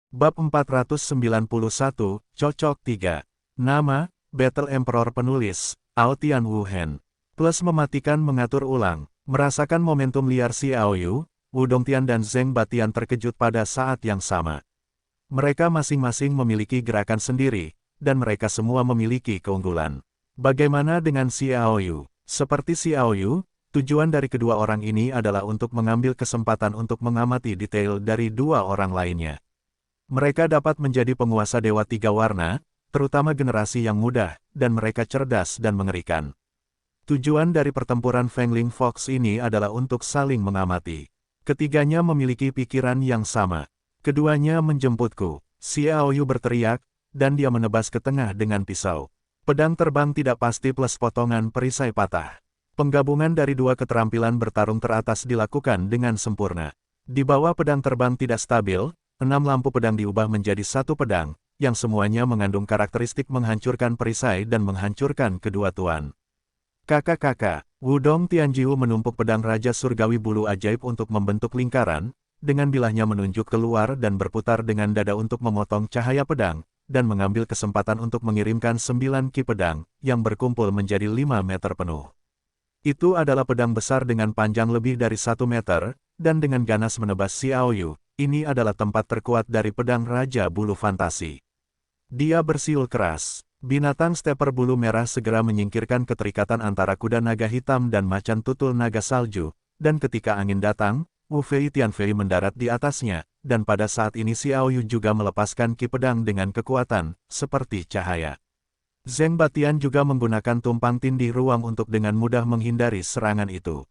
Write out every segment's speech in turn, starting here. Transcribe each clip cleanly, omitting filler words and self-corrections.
Bab 491, Cocok 3. Nama, Battle Emperor Penulis, Aotian Wuhen. Plus mematikan mengatur ulang, merasakan momentum liar Xiao Yu, Wu Dongtian dan Zheng Batian terkejut pada saat yang sama. Mereka masing-masing memiliki gerakan sendiri, dan mereka semua memiliki keunggulan. Bagaimana dengan Xiao Yu? Seperti Xiao Yu, tujuan dari kedua orang ini adalah untuk mengambil kesempatan untuk mengamati detail dari dua orang lainnya. Mereka dapat menjadi penguasa Dewa Tiga Warna, terutama generasi yang mudah, dan mereka cerdas dan mengerikan. Tujuan dari pertempuran Fengling Fox ini adalah untuk saling mengamati. Ketiganya memiliki pikiran yang sama. Keduanya menjemputku. Xiao Yu berteriak, dan dia menebas ke tengah dengan pisau. Pedang terbang tidak pasti plus potongan perisai patah. Penggabungan dari dua keterampilan bertarung teratas dilakukan dengan sempurna. Di bawah pedang terbang tidak stabil, 6 lampu pedang diubah menjadi satu pedang, yang semuanya mengandung karakteristik menghancurkan perisai dan menghancurkan kedua tuan. Kakak-kakak, Wudong Tianjiu menumpuk pedang Raja Surgawi Bulu Ajaib untuk membentuk lingkaran, dengan bilahnya menunjuk keluar dan berputar dengan dada untuk memotong cahaya pedang, dan mengambil kesempatan untuk mengirimkan 9 ki pedang, yang berkumpul menjadi 5 meter penuh. Itu adalah pedang besar dengan panjang lebih dari 1 meter, dan dengan ganas menebas Xiao Yu. Ini adalah tempat terkuat dari pedang Raja Bulu Fantasi. Dia bersiul keras. Binatang stepper bulu merah segera menyingkirkan keterikatan antara kuda naga hitam dan macan tutul naga salju, dan ketika angin datang, Wu Fei Tianfei mendarat di atasnya, dan pada saat ini Xiao Yu juga melepaskan ki pedang dengan kekuatan, seperti cahaya. Zheng Batian juga menggunakan tumpang tindih ruang untuk dengan mudah menghindari serangan itu.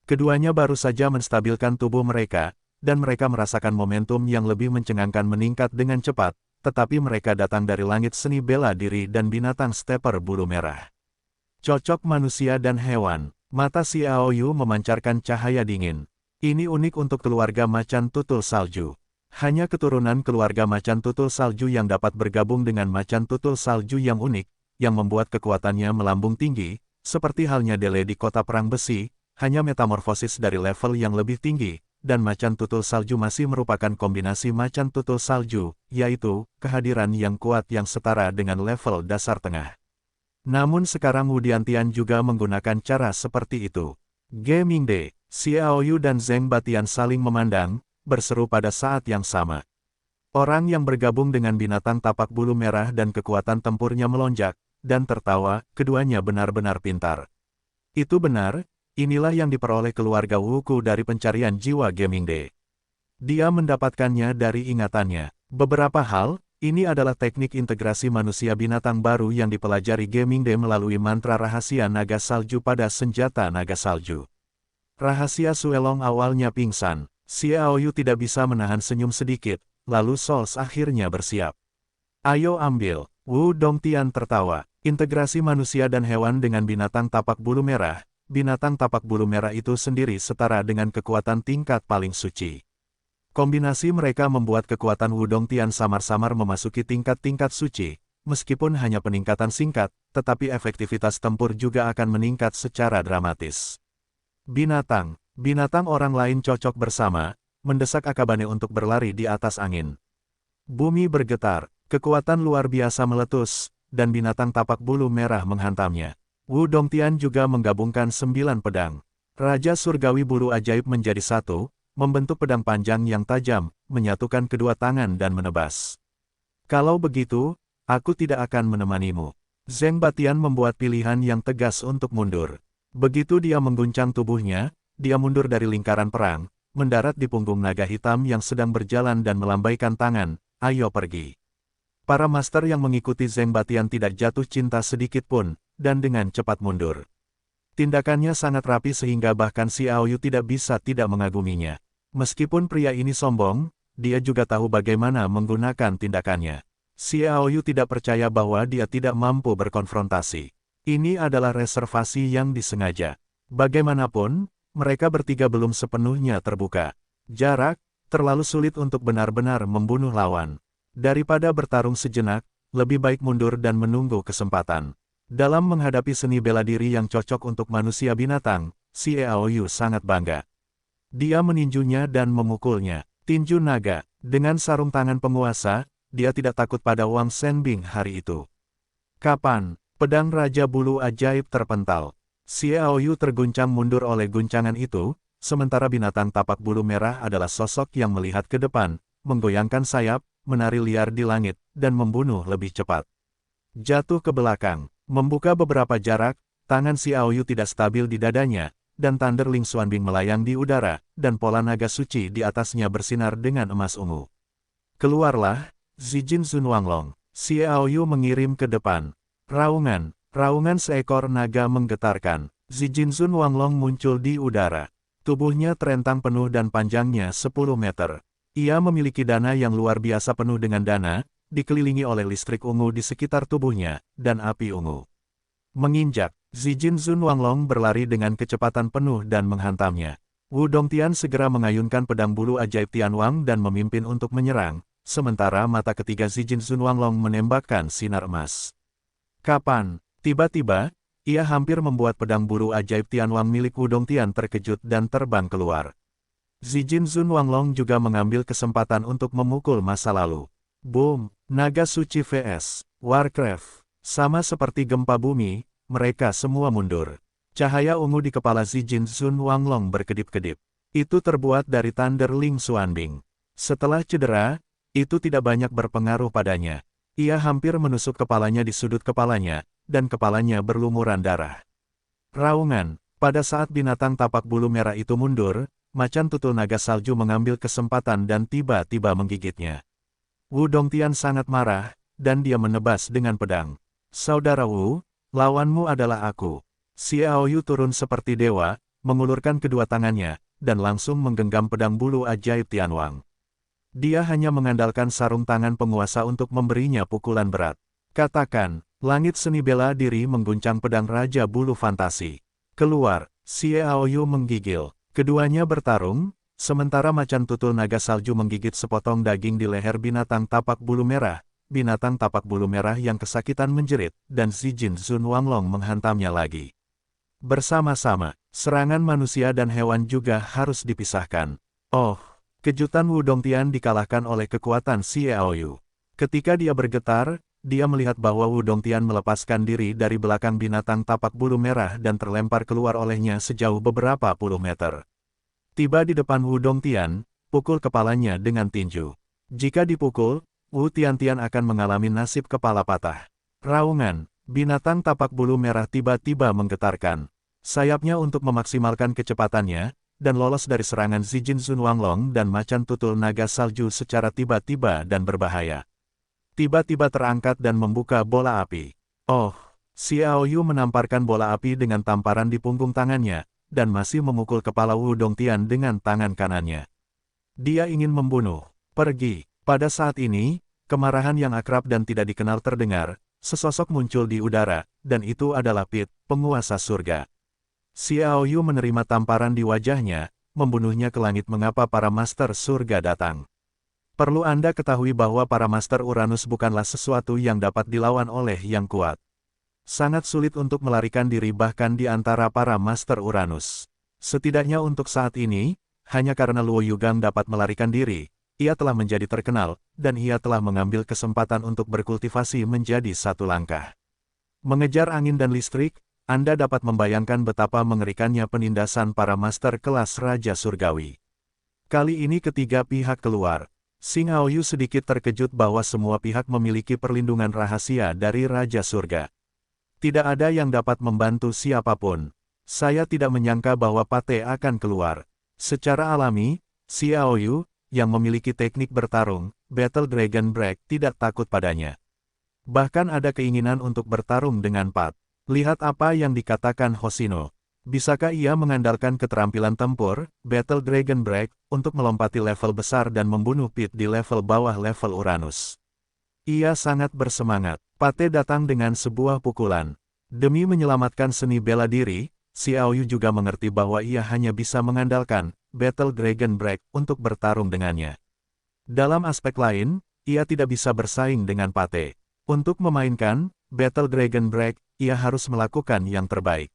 Keduanya baru saja menstabilkan tubuh mereka, dan mereka merasakan momentum yang lebih mencengangkan meningkat dengan cepat, tetapi mereka datang dari langit seni bela diri dan binatang stepper bulu merah. Cocok manusia dan hewan. Mata Xiao Yu memancarkan cahaya dingin. Ini unik untuk keluarga macan tutul salju. Hanya keturunan keluarga macan tutul salju yang dapat bergabung dengan macan tutul salju yang unik, yang membuat kekuatannya melambung tinggi, seperti halnya Dele di kota perang besi, hanya metamorfosis dari level yang lebih tinggi, dan macan tutul salju masih merupakan kombinasi macan tutul salju, yaitu kehadiran yang kuat yang setara dengan level dasar tengah. Namun sekarang Wu Diantian juga menggunakan cara seperti itu. Gaming Day, Xiao Yu dan Zheng Batian saling memandang, berseru pada saat yang sama. Orang yang bergabung dengan binatang tapak bulu merah dan kekuatan tempurnya melonjak, dan tertawa, keduanya benar-benar pintar. Itu benar. Inilah yang diperoleh keluarga Wuku dari pencarian jiwa Gaming Day. Dia mendapatkannya dari ingatannya. Beberapa hal, ini adalah teknik integrasi manusia binatang baru yang dipelajari Gaming Day melalui mantra rahasia naga salju pada senjata naga salju. Rahasia Suelong awalnya pingsan. Xiao Yu tidak bisa menahan senyum sedikit, lalu Souls akhirnya bersiap. Ayo ambil, Wu Dongtian tertawa. Integrasi manusia dan hewan dengan binatang tapak bulu merah. Binatang tapak bulu merah itu sendiri setara dengan kekuatan tingkat paling suci. Kombinasi mereka membuat kekuatan Wu Dongtian samar-samar memasuki tingkat-tingkat suci, meskipun hanya peningkatan singkat, tetapi efektivitas tempur juga akan meningkat secara dramatis. Binatang orang lain cocok bersama, mendesak Akabane untuk berlari di atas angin. Bumi bergetar, kekuatan luar biasa meletus, dan binatang tapak bulu merah menghantamnya. Wu Dongtian juga menggabungkan 9 pedang. Raja Surgawi Bulu Ajaib menjadi satu, membentuk pedang panjang yang tajam, menyatukan kedua tangan dan menebas. Kalau begitu, aku tidak akan menemanimu. Zheng Batian membuat pilihan yang tegas untuk mundur. Begitu dia mengguncang tubuhnya, dia mundur dari lingkaran perang, mendarat di punggung naga hitam yang sedang berjalan dan melambaikan tangan, ayo pergi. Para master yang mengikuti Zheng Batian tidak jatuh cinta sedikit pun, dan dengan cepat mundur. Tindakannya sangat rapi sehingga bahkan Xiao Yu tidak bisa tidak mengaguminya. Meskipun pria ini sombong, dia juga tahu bagaimana menggunakan tindakannya. Xiao Yu tidak percaya bahwa dia tidak mampu berkonfrontasi. Ini adalah reservasi yang disengaja. Bagaimanapun, mereka bertiga belum sepenuhnya terbuka. Jarak, terlalu sulit untuk benar-benar membunuh lawan. Daripada bertarung sejenak, lebih baik mundur dan menunggu kesempatan. Dalam menghadapi seni bela diri yang cocok untuk manusia binatang, Xiao Yu sangat bangga. Dia meninjunya dan memukulnya. Tinju naga. Dengan sarung tangan penguasa, dia tidak takut pada Wang Shenbing hari itu. Kapan? Pedang Raja Bulu Ajaib terpental. Xiao Yu terguncang mundur oleh guncangan itu, sementara binatang tapak bulu merah adalah sosok yang melihat ke depan, menggoyangkan sayap, menari liar di langit, dan membunuh lebih cepat. Jatuh ke belakang, membuka beberapa jarak, tangan Xiao Yu tidak stabil di dadanya, dan Thunder Ling Xuanbing melayang di udara, dan pola naga suci di atasnya bersinar dengan emas ungu. Keluarlah, Zijin Zun Wanglong. Xiao Yu mengirim ke depan. Raungan seekor naga menggetarkan. Zijin Zun Wanglong muncul di udara. Tubuhnya terentang penuh dan panjangnya 10 meter. Ia memiliki dana yang luar biasa penuh dengan dana, dikelilingi oleh listrik ungu di sekitar tubuhnya, dan api ungu. Menginjak, Zijin Zun Wanglong berlari dengan kecepatan penuh dan menghantamnya. Wu Dongtian segera mengayunkan pedang bulu ajaib Tianwang dan memimpin untuk menyerang, sementara mata ketiga Zijin Zun Wanglong menembakkan sinar emas. Kapan? Tiba-tiba, ia hampir membuat pedang bulu ajaib Tianwang milik Wu Dongtian terkejut dan terbang keluar. Zijin Zun Wanglong juga mengambil kesempatan untuk memukul masa lalu. Boom! Naga suci vs. Warcraft. Sama seperti gempa bumi, mereka semua mundur. Cahaya ungu di kepala Zijin Zun Wanglong berkedip-kedip. Itu terbuat dari Thunder Ling Xuanbing. Setelah cedera, itu tidak banyak berpengaruh padanya. Ia hampir menusuk kepalanya di sudut kepalanya, dan kepalanya berlumuran darah. Raungan. Pada saat binatang tapak bulu merah itu mundur, macan tutul naga salju mengambil kesempatan dan tiba-tiba menggigitnya. Wu Dongtian sangat marah, dan dia menebas dengan pedang. Saudara Wu, lawanmu adalah aku. Xiao Yu turun seperti dewa, mengulurkan kedua tangannya, dan langsung menggenggam pedang bulu ajaib Tianwang. Dia hanya mengandalkan sarung tangan penguasa untuk memberinya pukulan berat. Katakan, langit seni bela diri mengguncang pedang Raja Bulu Fantasi. Keluar, Xiao Yu menggigil. Keduanya bertarung, sementara macan tutul naga salju menggigit sepotong daging di leher binatang tapak bulu merah. Binatang tapak bulu merah yang kesakitan menjerit, dan Zijin Zun Wanglong menghantamnya lagi. Bersama-sama, serangan manusia dan hewan juga harus dipisahkan. Oh, kejutan Wu Dongtian dikalahkan oleh kekuatan Xiao Yu. Ketika dia bergetar, dia melihat bahwa Wu Dongtian melepaskan diri dari belakang binatang tapak bulu merah dan terlempar keluar olehnya sejauh beberapa puluh meter. Tiba di depan Wu Dongtian, pukul kepalanya dengan tinju. Jika dipukul, Wu Tiantian akan mengalami nasib kepala patah. Raungan, binatang tapak bulu merah tiba-tiba menggetarkan sayapnya untuk memaksimalkan kecepatannya, dan lolos dari serangan Zijin Zun Wanglong dan macan tutul naga salju secara tiba-tiba dan berbahaya. Tiba-tiba terangkat dan membuka bola api. Oh, Xiao Yu menamparkan bola api dengan tamparan di punggung tangannya, dan masih memukul kepala Wu Dongtian dengan tangan kanannya. Dia ingin membunuh. Pergi. Pada saat ini, kemarahan yang akrab dan tidak dikenal terdengar, sesosok muncul di udara, dan itu adalah Pit, penguasa surga. Xiao Yu menerima tamparan di wajahnya, membunuhnya ke langit. Mengapa para master surga datang? Perlu Anda ketahui bahwa para master Uranus bukanlah sesuatu yang dapat dilawan oleh yang kuat. Sangat sulit untuk melarikan diri bahkan di antara para master Uranus. Setidaknya untuk saat ini, hanya karena Luo Yugang dapat melarikan diri, ia telah menjadi terkenal, dan ia telah mengambil kesempatan untuk berkultivasi menjadi satu langkah. Mengejar angin dan listrik, Anda dapat membayangkan betapa mengerikannya penindasan para master kelas Raja Surgawi. Kali ini ketiga pihak keluar. Xiao Yu sedikit terkejut bahwa semua pihak memiliki perlindungan rahasia dari Raja Surga. Tidak ada yang dapat membantu siapapun. Saya tidak menyangka bahwa Pate akan keluar. Secara alami, Xiao Yu, yang memiliki teknik bertarung, Battle Dragon Break, tidak takut padanya. Bahkan ada keinginan untuk bertarung dengan Pat. Lihat apa yang dikatakan Hoshino. Bisakah ia mengandalkan keterampilan tempur, Battle Dragon Break, untuk melompati level besar dan membunuh Pit di level bawah level Uranus? Ia sangat bersemangat. Pate datang dengan sebuah pukulan. Demi menyelamatkan seni bela diri, Xiao Yu juga mengerti bahwa ia hanya bisa mengandalkan Battle Dragon Break untuk bertarung dengannya. Dalam aspek lain, ia tidak bisa bersaing dengan Pate. Untuk memainkan Battle Dragon Break, ia harus melakukan yang terbaik.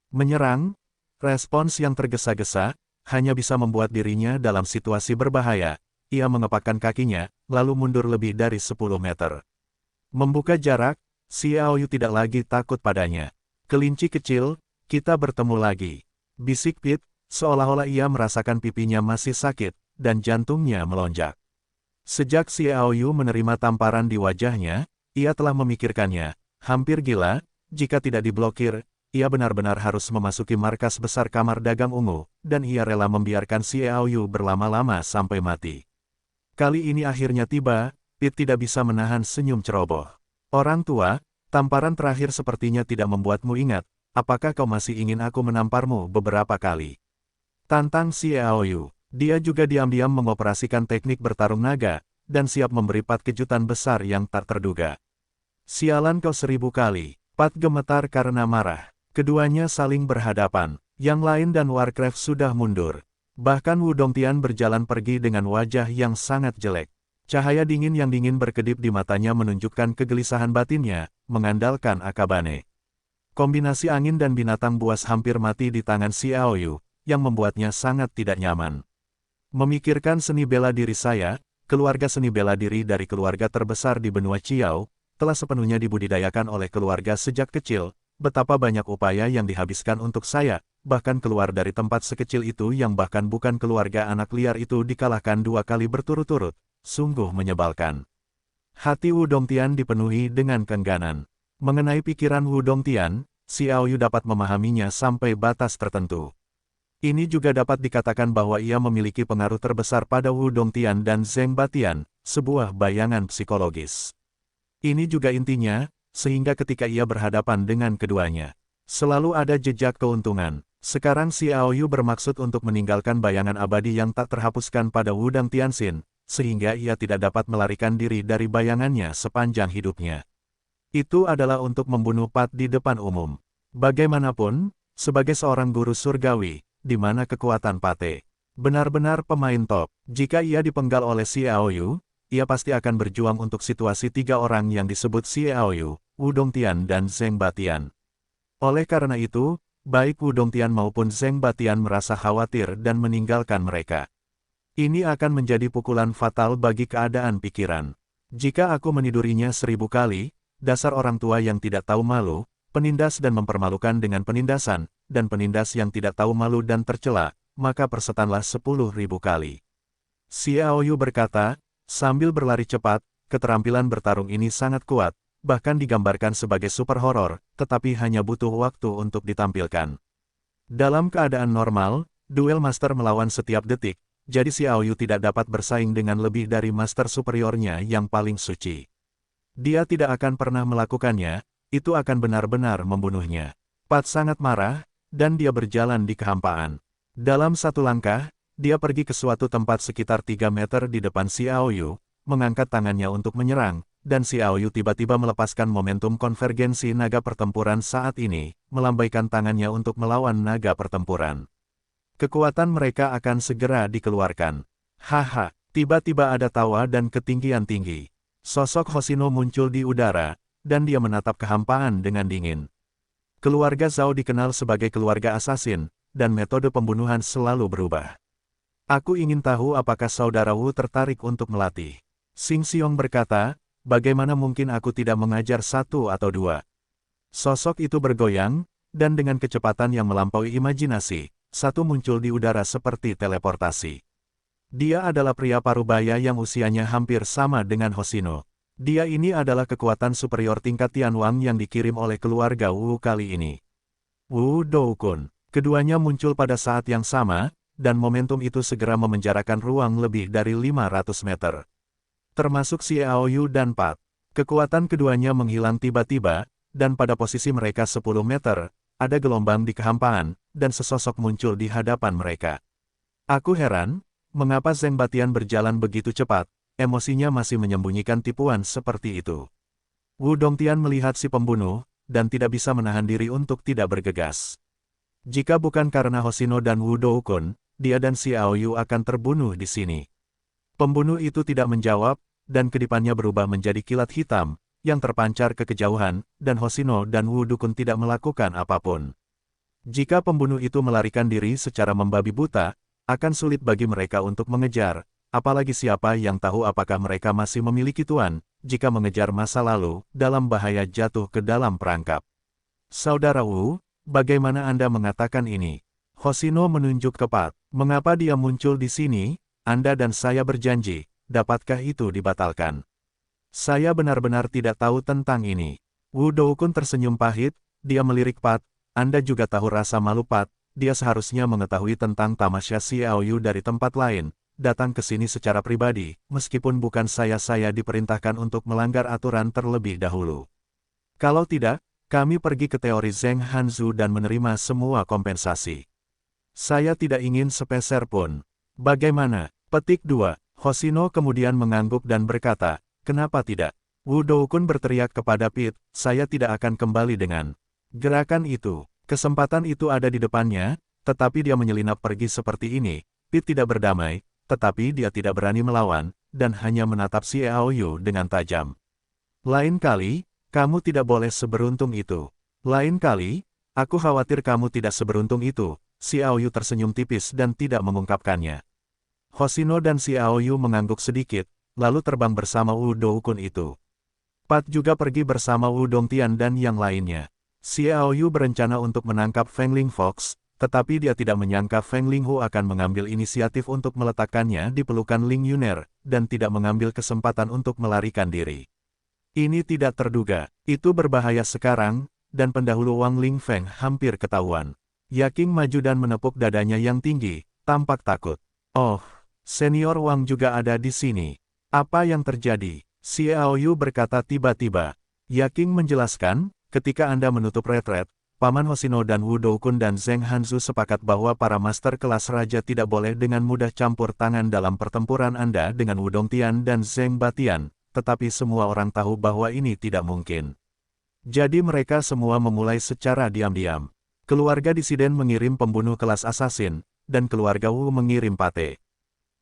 Menyerang, respons yang tergesa-gesa, hanya bisa membuat dirinya dalam situasi berbahaya, ia mengepakkan kakinya, lalu mundur lebih dari 10 meter. Membuka jarak, Xiao Yu tidak lagi takut padanya. Kelinci kecil, kita bertemu lagi. Bisik Pit, seolah-olah ia merasakan pipinya masih sakit, dan jantungnya melonjak. Sejak Xiao Yu menerima tamparan di wajahnya, ia telah memikirkannya, hampir gila, jika tidak diblokir, ia benar-benar harus memasuki markas besar kamar dagang ungu, dan ia rela membiarkan Xiao Yu berlama-lama sampai mati. Kali ini akhirnya tiba, Pit tidak bisa menahan senyum ceroboh. Orang tua, tamparan terakhir sepertinya tidak membuatmu ingat, apakah kau masih ingin aku menamparmu beberapa kali? Tantang Xiao Yu. Dia juga diam-diam mengoperasikan teknik bertarung naga, dan siap memberi Pat kejutan besar yang tak terduga. Sialan kau 1000 kali. Pat gemetar karena marah. Keduanya saling berhadapan. Yang lain dan Warcraft sudah mundur. Bahkan Wu Dongtian berjalan pergi dengan wajah yang sangat jelek. Cahaya dingin yang dingin berkedip di matanya menunjukkan kegelisahan batinnya, mengandalkan Akabane. Kombinasi angin dan binatang buas hampir mati di tangan Xiao Yu, yang membuatnya sangat tidak nyaman. Memikirkan seni bela diri saya, keluarga seni bela diri dari keluarga terbesar di benua Chiao, telah sepenuhnya dibudidayakan oleh keluarga sejak kecil, betapa banyak upaya yang dihabiskan untuk saya, bahkan keluar dari tempat sekecil itu yang bahkan bukan keluarga anak liar itu dikalahkan 2 kali berturut-turut, sungguh menyebalkan. Hati Wu Dongtian dipenuhi dengan keengganan. Mengenai pikiran Wu Dongtian, Xiao Yu dapat memahaminya sampai batas tertentu. Ini juga dapat dikatakan bahwa ia memiliki pengaruh terbesar pada Wu Dongtian dan Zheng Batian, sebuah bayangan psikologis. Ini juga intinya, sehingga ketika ia berhadapan dengan keduanya, selalu ada jejak keuntungan. Sekarang Xiao Yu bermaksud untuk meninggalkan bayangan abadi yang tak terhapuskan pada Wudang Tianxin, sehingga ia tidak dapat melarikan diri dari bayangannya sepanjang hidupnya. Itu adalah untuk membunuh Pat di depan umum. Bagaimanapun, sebagai seorang guru surgawi, di mana kekuatan Pate benar-benar pemain top. Jika ia dipenggal oleh Xiao Yu, ia pasti akan berjuang untuk situasi 3 orang yang disebut Xiao Yu, Wu Dongtian dan Zheng Batian. Oleh karena itu, baik Wu Dongtian maupun Zheng Batian merasa khawatir dan meninggalkan mereka. Ini akan menjadi pukulan fatal bagi keadaan pikiran. Jika aku menidurinya 1000 kali, dasar orang tua yang tidak tahu malu, penindas dan mempermalukan dengan penindasan, dan penindas yang tidak tahu malu dan tercela, maka persetanlah 10.000 kali. Xiao Yu berkata, sambil berlari cepat, keterampilan bertarung ini sangat kuat, bahkan digambarkan sebagai super horor, tetapi hanya butuh waktu untuk ditampilkan. Dalam keadaan normal, duel master melawan setiap detik, jadi Xiao Yu tidak dapat bersaing dengan lebih dari master superiornya yang paling suci. Dia tidak akan pernah melakukannya, itu akan benar-benar membunuhnya. Pat sangat marah, dan dia berjalan di kehampaan. Dalam satu langkah, dia pergi ke suatu tempat sekitar 3 meter di depan Xiao Yu, mengangkat tangannya untuk menyerang, dan Xiao Yu tiba-tiba melepaskan momentum konvergensi naga pertempuran saat ini, melambaikan tangannya untuk melawan naga pertempuran. Kekuatan mereka akan segera dikeluarkan. Haha, tiba-tiba ada tawa dan ketinggian tinggi. Sosok Hoshino muncul di udara, dan dia menatap kehampaan dengan dingin. Keluarga Zhao dikenal sebagai keluarga asasin, dan metode pembunuhan selalu berubah. Aku ingin tahu apakah saudara Wu tertarik untuk melatih. Xing Xiong berkata, bagaimana mungkin aku tidak mengajar 1 atau 2. Sosok itu bergoyang, dan dengan kecepatan yang melampaui imajinasi, satu muncul di udara seperti teleportasi. Dia adalah pria parubaya yang usianya hampir sama dengan Hoshino. Dia ini adalah kekuatan superior tingkat Tianwang yang dikirim oleh keluarga Wu kali ini. Wu Doukun. Keduanya muncul pada saat yang sama, dan momentum itu segera memenjarakan ruang lebih dari 500 meter. Termasuk Xiao Yu dan Pat. Kekuatan keduanya menghilang tiba-tiba, dan pada posisi mereka 10 meter, ada gelombang di kehampaan, dan sesosok muncul di hadapan mereka. Aku heran, mengapa Zheng Batian berjalan begitu cepat. Emosinya masih menyembunyikan tipuan seperti itu. Wu Dongtian melihat si pembunuh, dan tidak bisa menahan diri untuk tidak bergegas. Jika bukan karena Hoshino dan Wu Doukun, dia dan Xiao Yu akan terbunuh di sini. Pembunuh itu tidak menjawab, dan kedipannya berubah menjadi kilat hitam, yang terpancar ke kejauhan, dan Hoshino dan Wu Doukun tidak melakukan apapun. Jika pembunuh itu melarikan diri secara membabi buta, akan sulit bagi mereka untuk mengejar, apalagi siapa yang tahu apakah mereka masih memiliki tuan, jika mengejar masa lalu, dalam bahaya jatuh ke dalam perangkap. Saudara Wu, bagaimana Anda mengatakan ini? Hoshino menunjuk ke Pat. Mengapa dia muncul di sini? Anda dan saya berjanji, dapatkah itu dibatalkan? Saya benar-benar tidak tahu tentang ini. Wu Doukun tersenyum pahit, dia melirik Pat. Anda juga tahu rasa malu Pat, dia seharusnya mengetahui tentang tamasya Xiao Yu dari tempat lain, datang ke sini secara pribadi, meskipun bukan saya diperintahkan untuk melanggar aturan terlebih dahulu. Kalau tidak, kami pergi ke teori Zheng Hanzu dan menerima semua kompensasi. Saya tidak ingin sepeser pun. Bagaimana? Petik 2. Hoshino kemudian mengangguk dan berkata, kenapa tidak? Wu Doukun berteriak kepada Pit, saya tidak akan kembali dengan gerakan itu. Kesempatan itu ada di depannya, tetapi dia menyelinap pergi seperti ini. Pit tidak berdamai, tetapi dia tidak berani melawan, dan hanya menatap Xiao Yu dengan tajam. Lain kali, kamu tidak boleh seberuntung itu. Lain kali, aku khawatir kamu tidak seberuntung itu. Xiao Yu tersenyum tipis dan tidak mengungkapkannya. Hoshino dan Xiao Yu mengangguk sedikit, lalu terbang bersama Wu Doukun itu. Pat juga pergi bersama Wu Dongtian dan yang lainnya. Xiao Yu berencana untuk menangkap Feng Ling Fox, tetapi dia tidak menyangka Feng Linghu akan mengambil inisiatif untuk meletakkannya di pelukan Ling Yuner, dan tidak mengambil kesempatan untuk melarikan diri. Ini tidak terduga, itu berbahaya sekarang, dan pendahulu Wang Lingfeng hampir ketahuan. Yaking maju dan menepuk dadanya yang tinggi, tampak takut. Oh, senior Wang juga ada di sini. Apa yang terjadi? Xiao Yu berkata tiba-tiba. Yaking menjelaskan, ketika Anda menutup retret, Paman Hoshino dan Wu Doukun dan Zheng Hanzu sepakat bahwa para master kelas raja tidak boleh dengan mudah campur tangan dalam pertempuran Anda dengan Wu Dongtian dan Zheng Batian, tetapi semua orang tahu bahwa ini tidak mungkin. Jadi mereka semua memulai secara diam-diam. Keluarga disiden mengirim pembunuh kelas asasin, dan keluarga Wu mengirim Pate.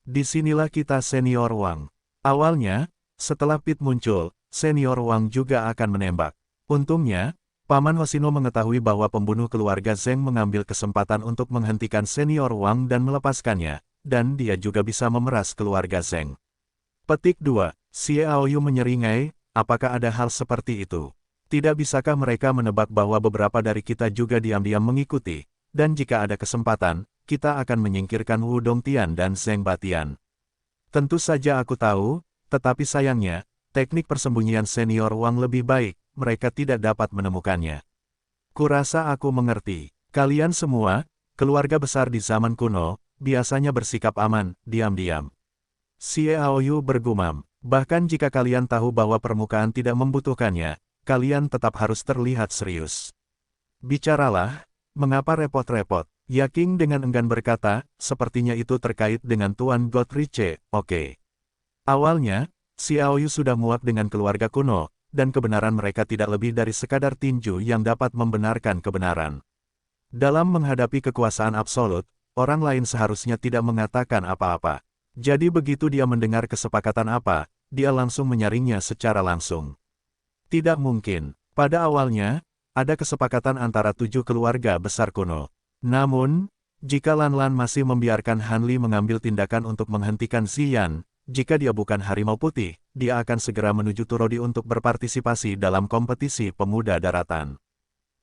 Disinilah kita senior Wang. Awalnya, setelah Pit muncul, senior Wang juga akan menembak. Untungnya, Paman Hoshino mengetahui bahwa pembunuh keluarga Zheng mengambil kesempatan untuk menghentikan senior Wang dan melepaskannya, dan dia juga bisa memeras keluarga Zheng. Petik 2. Xiao Yu menyeringai, apakah ada hal seperti itu? Tidak bisakah mereka menebak bahwa beberapa dari kita juga diam-diam mengikuti, dan jika ada kesempatan, kita akan menyingkirkan Wu Dongtian dan Zheng Batian. Tentu saja aku tahu, tetapi sayangnya, teknik persembunyian senior Wang lebih baik, mereka tidak dapat menemukannya. Kurasa aku mengerti. Kalian semua, keluarga besar di zaman kuno, biasanya bersikap aman, diam-diam. Xiao Yu bergumam, bahkan jika kalian tahu bahwa permukaan tidak membutuhkannya, kalian tetap harus terlihat serius. Bicaralah, mengapa repot-repot? Yaking dengan enggan berkata, sepertinya itu terkait dengan Tuan Godric, oke. Awalnya, Xiao Yu sudah muak dengan keluarga kuno, dan kebenaran mereka tidak lebih dari sekadar tinju yang dapat membenarkan kebenaran. Dalam menghadapi kekuasaan absolut, orang lain seharusnya tidak mengatakan apa-apa. Jadi begitu dia mendengar kesepakatan apa, dia langsung menyaringnya secara langsung. Tidak mungkin. Pada awalnya, ada kesepakatan antara 7 keluarga besar kuno. Namun, jika Lan Lan masih membiarkan Han Li mengambil tindakan untuk menghentikan Ziyan, jika dia bukan harimau putih, dia akan segera menuju Turodi untuk berpartisipasi dalam kompetisi pemuda daratan.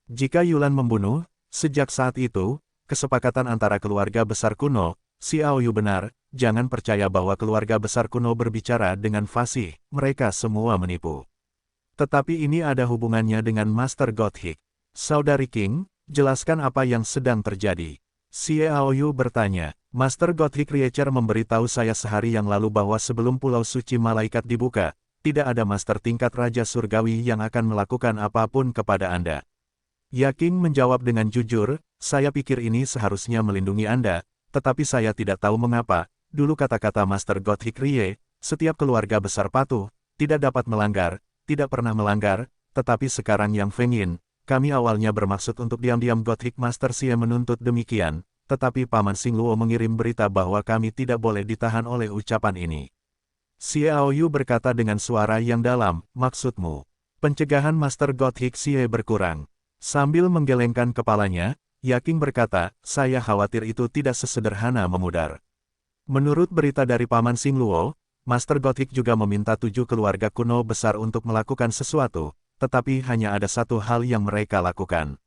Jika Yulan membunuh, sejak saat itu, kesepakatan antara keluarga besar kuno, Xiao Yu benar, jangan percaya bahwa keluarga besar kuno berbicara dengan fasih, mereka semua menipu. Tetapi ini ada hubungannya dengan Master Gothik. Saudari King, jelaskan apa yang sedang terjadi. Xiao Yu bertanya, Master Gothik Riecher memberitahu saya sehari yang lalu bahwa sebelum Pulau Suci Malaikat dibuka, tidak ada master tingkat Raja Surgawi yang akan melakukan apapun kepada Anda. Yaking menjawab dengan jujur, saya pikir ini seharusnya melindungi Anda, tetapi saya tidak tahu mengapa, dulu kata-kata Master Gothik Rie, setiap keluarga besar patuh, tidak dapat melanggar, tidak pernah melanggar, tetapi sekarang yang Feng Yin, kami awalnya bermaksud untuk diam-diam Gothik Master Xie menuntut demikian, tetapi Paman Xingluo mengirim berita bahwa kami tidak boleh ditahan oleh ucapan ini. Xiao Yu berkata dengan suara yang dalam, maksudmu, pencegahan Master Gothik Xie berkurang. Sambil menggelengkan kepalanya, Yaking berkata, saya khawatir itu tidak sesederhana memudar. Menurut berita dari Paman Xingluo, Master Gothic juga meminta 7 keluarga kuno besar untuk melakukan sesuatu, tetapi hanya ada satu hal yang mereka lakukan.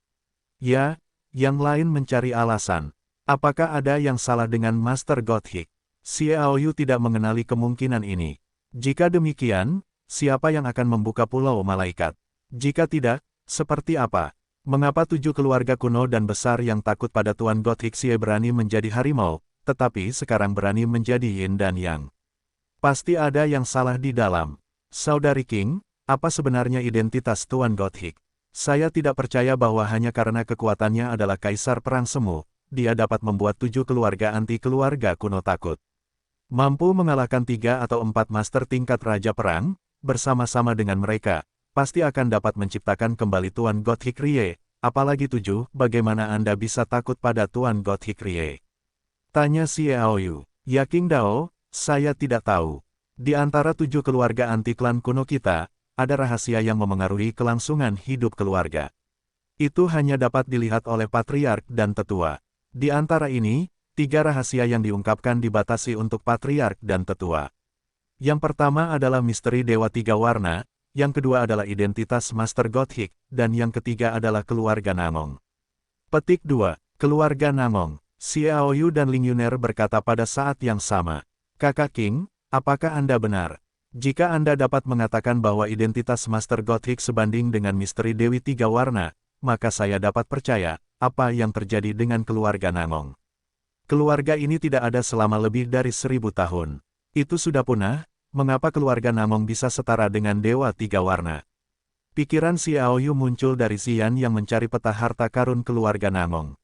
Ya, yang lain mencari alasan. Apakah ada yang salah dengan Master Gothic? Xiaoyu tidak mengenali kemungkinan ini. Jika demikian, siapa yang akan membuka Pulau Malaikat? Jika tidak, seperti apa? Mengapa 7 keluarga kuno dan besar yang takut pada Tuan Gothic Xie berani menjadi harimau, tetapi sekarang berani menjadi yin dan yang? Pasti ada yang salah di dalam. Saudari King, apa sebenarnya identitas Tuan Gothic? Saya tidak percaya bahwa hanya karena kekuatannya adalah kaisar perang semu, dia dapat membuat 7 keluarga anti keluarga kuno takut. Mampu mengalahkan 3 atau 4 master tingkat Raja Perang, bersama-sama dengan mereka, pasti akan dapat menciptakan kembali Tuan Gothic Rie, apalagi 7, bagaimana Anda bisa takut pada Tuan Gothic Rie? Tanya Xiaoyu. Ya King Dao, saya tidak tahu. Di antara 7 keluarga anti klan kuno kita, ada rahasia yang memengaruhi kelangsungan hidup keluarga. Itu hanya dapat dilihat oleh patriark dan tetua. Di antara ini, 3 rahasia yang diungkapkan dibatasi untuk patriark dan tetua. Yang pertama adalah misteri Dewa Tiga Warna, yang kedua adalah identitas Master Gothic, dan yang ketiga adalah keluarga Namong. Petik 2. Keluarga Namong. Xiaoyu dan Ling Yuner berkata pada saat yang sama. Kakak King, apakah Anda benar? Jika Anda dapat mengatakan bahwa identitas Master Gothic sebanding dengan misteri Dewi Tiga Warna, maka saya dapat percaya, apa yang terjadi dengan keluarga Namong. Keluarga ini tidak ada selama lebih dari 1000 tahun. Itu sudah punah, mengapa keluarga Namong bisa setara dengan Dewa Tiga Warna? Pikiran Xiaoyu muncul dari Xian yang mencari peta harta karun keluarga Namong.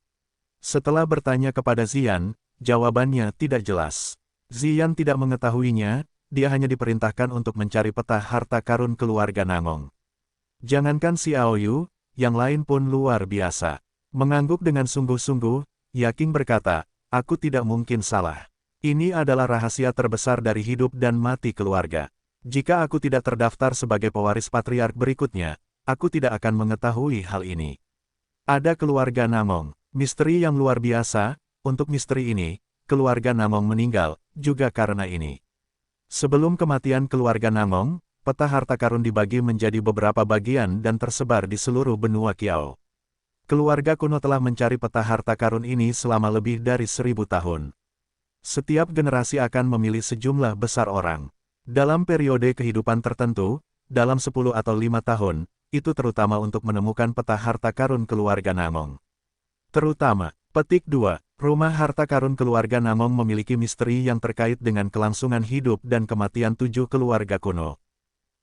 Setelah bertanya kepada Xian, jawabannya tidak jelas. Xian tidak mengetahuinya, dia hanya diperintahkan untuk mencari peta harta karun keluarga Namong. Jangankan Xiaoyu, yang lain pun luar biasa. Mengangguk dengan sungguh-sungguh, Yaking berkata, aku tidak mungkin salah. Ini adalah rahasia terbesar dari hidup dan mati keluarga. Jika aku tidak terdaftar sebagai pewaris patriark berikutnya, aku tidak akan mengetahui hal ini. Ada keluarga Namong, misteri yang luar biasa. Untuk misteri ini, keluarga Namong meninggal, juga karena ini. Sebelum kematian keluarga Namong, peta harta karun dibagi menjadi beberapa bagian dan tersebar di seluruh benua Kiao. Keluarga kuno telah mencari peta harta karun ini selama lebih dari 1000 tahun. Setiap generasi akan memilih sejumlah besar orang. Dalam periode kehidupan tertentu, dalam 10 atau 5 tahun, itu terutama untuk menemukan peta harta karun keluarga Namong. Terutama, petik 2. Rumah harta karun keluarga Namong memiliki misteri yang terkait dengan kelangsungan hidup dan kematian 7 keluarga kuno.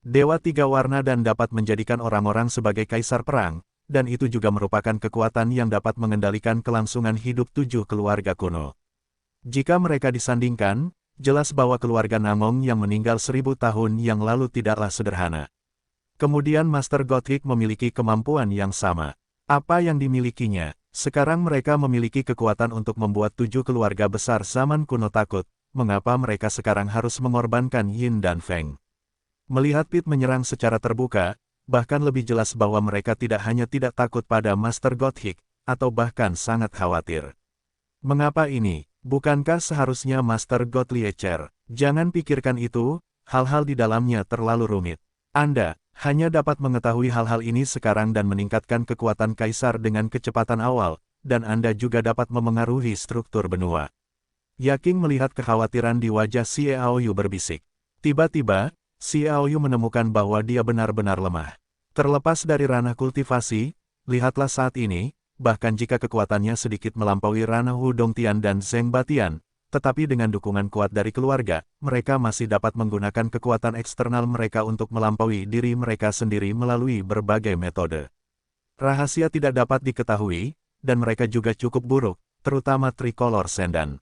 Dewa Tiga Warna dan dapat menjadikan orang-orang sebagai kaisar perang, dan itu juga merupakan kekuatan yang dapat mengendalikan kelangsungan hidup 7 keluarga kuno. Jika mereka disandingkan, jelas bahwa keluarga Namong yang meninggal 1000 tahun yang lalu tidaklah sederhana. Kemudian Master Gothic memiliki kemampuan yang sama. Apa yang dimilikinya? Sekarang mereka memiliki kekuatan untuk membuat 7 keluarga besar zaman kuno takut. Mengapa mereka sekarang harus mengorbankan Yin dan Feng? Melihat Pit menyerang secara terbuka, bahkan lebih jelas bahwa mereka tidak hanya tidak takut pada Master Gothic, atau bahkan sangat khawatir. Mengapa ini? Bukankah seharusnya Master Gottlieb? Jangan pikirkan itu, hal-hal di dalamnya terlalu rumit. Anda hanya dapat mengetahui hal-hal ini sekarang dan meningkatkan kekuatan kaisar dengan kecepatan awal, dan Anda juga dapat memengaruhi struktur benua. Yaking melihat kekhawatiran di wajah Xiaoyu berbisik. Tiba-tiba, Xiaoyu menemukan bahwa dia benar-benar lemah. Terlepas dari ranah kultivasi, lihatlah saat ini, bahkan jika kekuatannya sedikit melampaui ranah Wu Dongtian dan Zheng Batian, tetapi dengan dukungan kuat dari keluarga, mereka masih dapat menggunakan kekuatan eksternal mereka untuk melampaui diri mereka sendiri melalui berbagai metode. Rahasia tidak dapat diketahui, dan mereka juga cukup buruk, terutama Tricolor Sendan.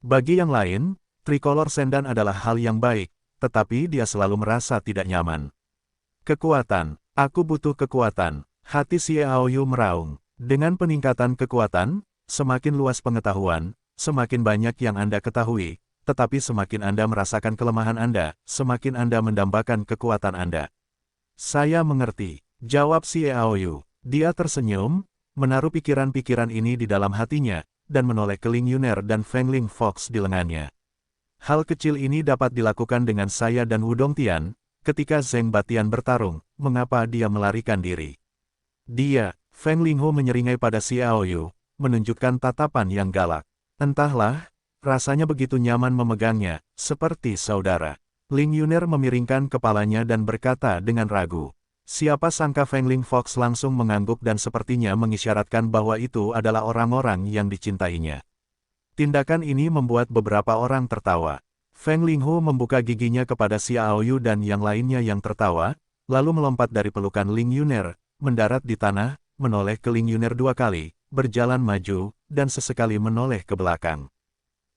Bagi yang lain, Tricolor Sendan adalah hal yang baik, tetapi dia selalu merasa tidak nyaman. Kekuatan, aku butuh kekuatan, hati Xiaoyu meraung. Dengan peningkatan kekuatan, semakin luas pengetahuan, semakin banyak yang Anda ketahui, tetapi semakin Anda merasakan kelemahan Anda, semakin Anda mendambakan kekuatan Anda. Saya mengerti, jawab Xiaoyu. Dia tersenyum, menaruh pikiran-pikiran ini di dalam hatinya, dan menoleh ke Ling Yuner dan Feng Ling Fox di lengannya. Hal kecil ini dapat dilakukan dengan saya dan Wudong Tian, ketika Zheng Batian bertarung, mengapa dia melarikan diri? Dia, Feng Linghu menyeringai pada Xiao Yu, menunjukkan tatapan yang galak. Entahlah, rasanya begitu nyaman memegangnya, seperti saudara. Ling Yuner memiringkan kepalanya dan berkata dengan ragu. Siapa sangka Feng Ling Fox langsung mengangguk dan sepertinya mengisyaratkan bahwa itu adalah orang-orang yang dicintainya. Tindakan ini membuat beberapa orang tertawa. Feng Linghu membuka giginya kepada Xiao Yu dan yang lainnya yang tertawa, lalu melompat dari pelukan Ling Yuner, mendarat di tanah, menoleh ke Ling Yuner 2 kali, berjalan maju, dan sesekali menoleh ke belakang.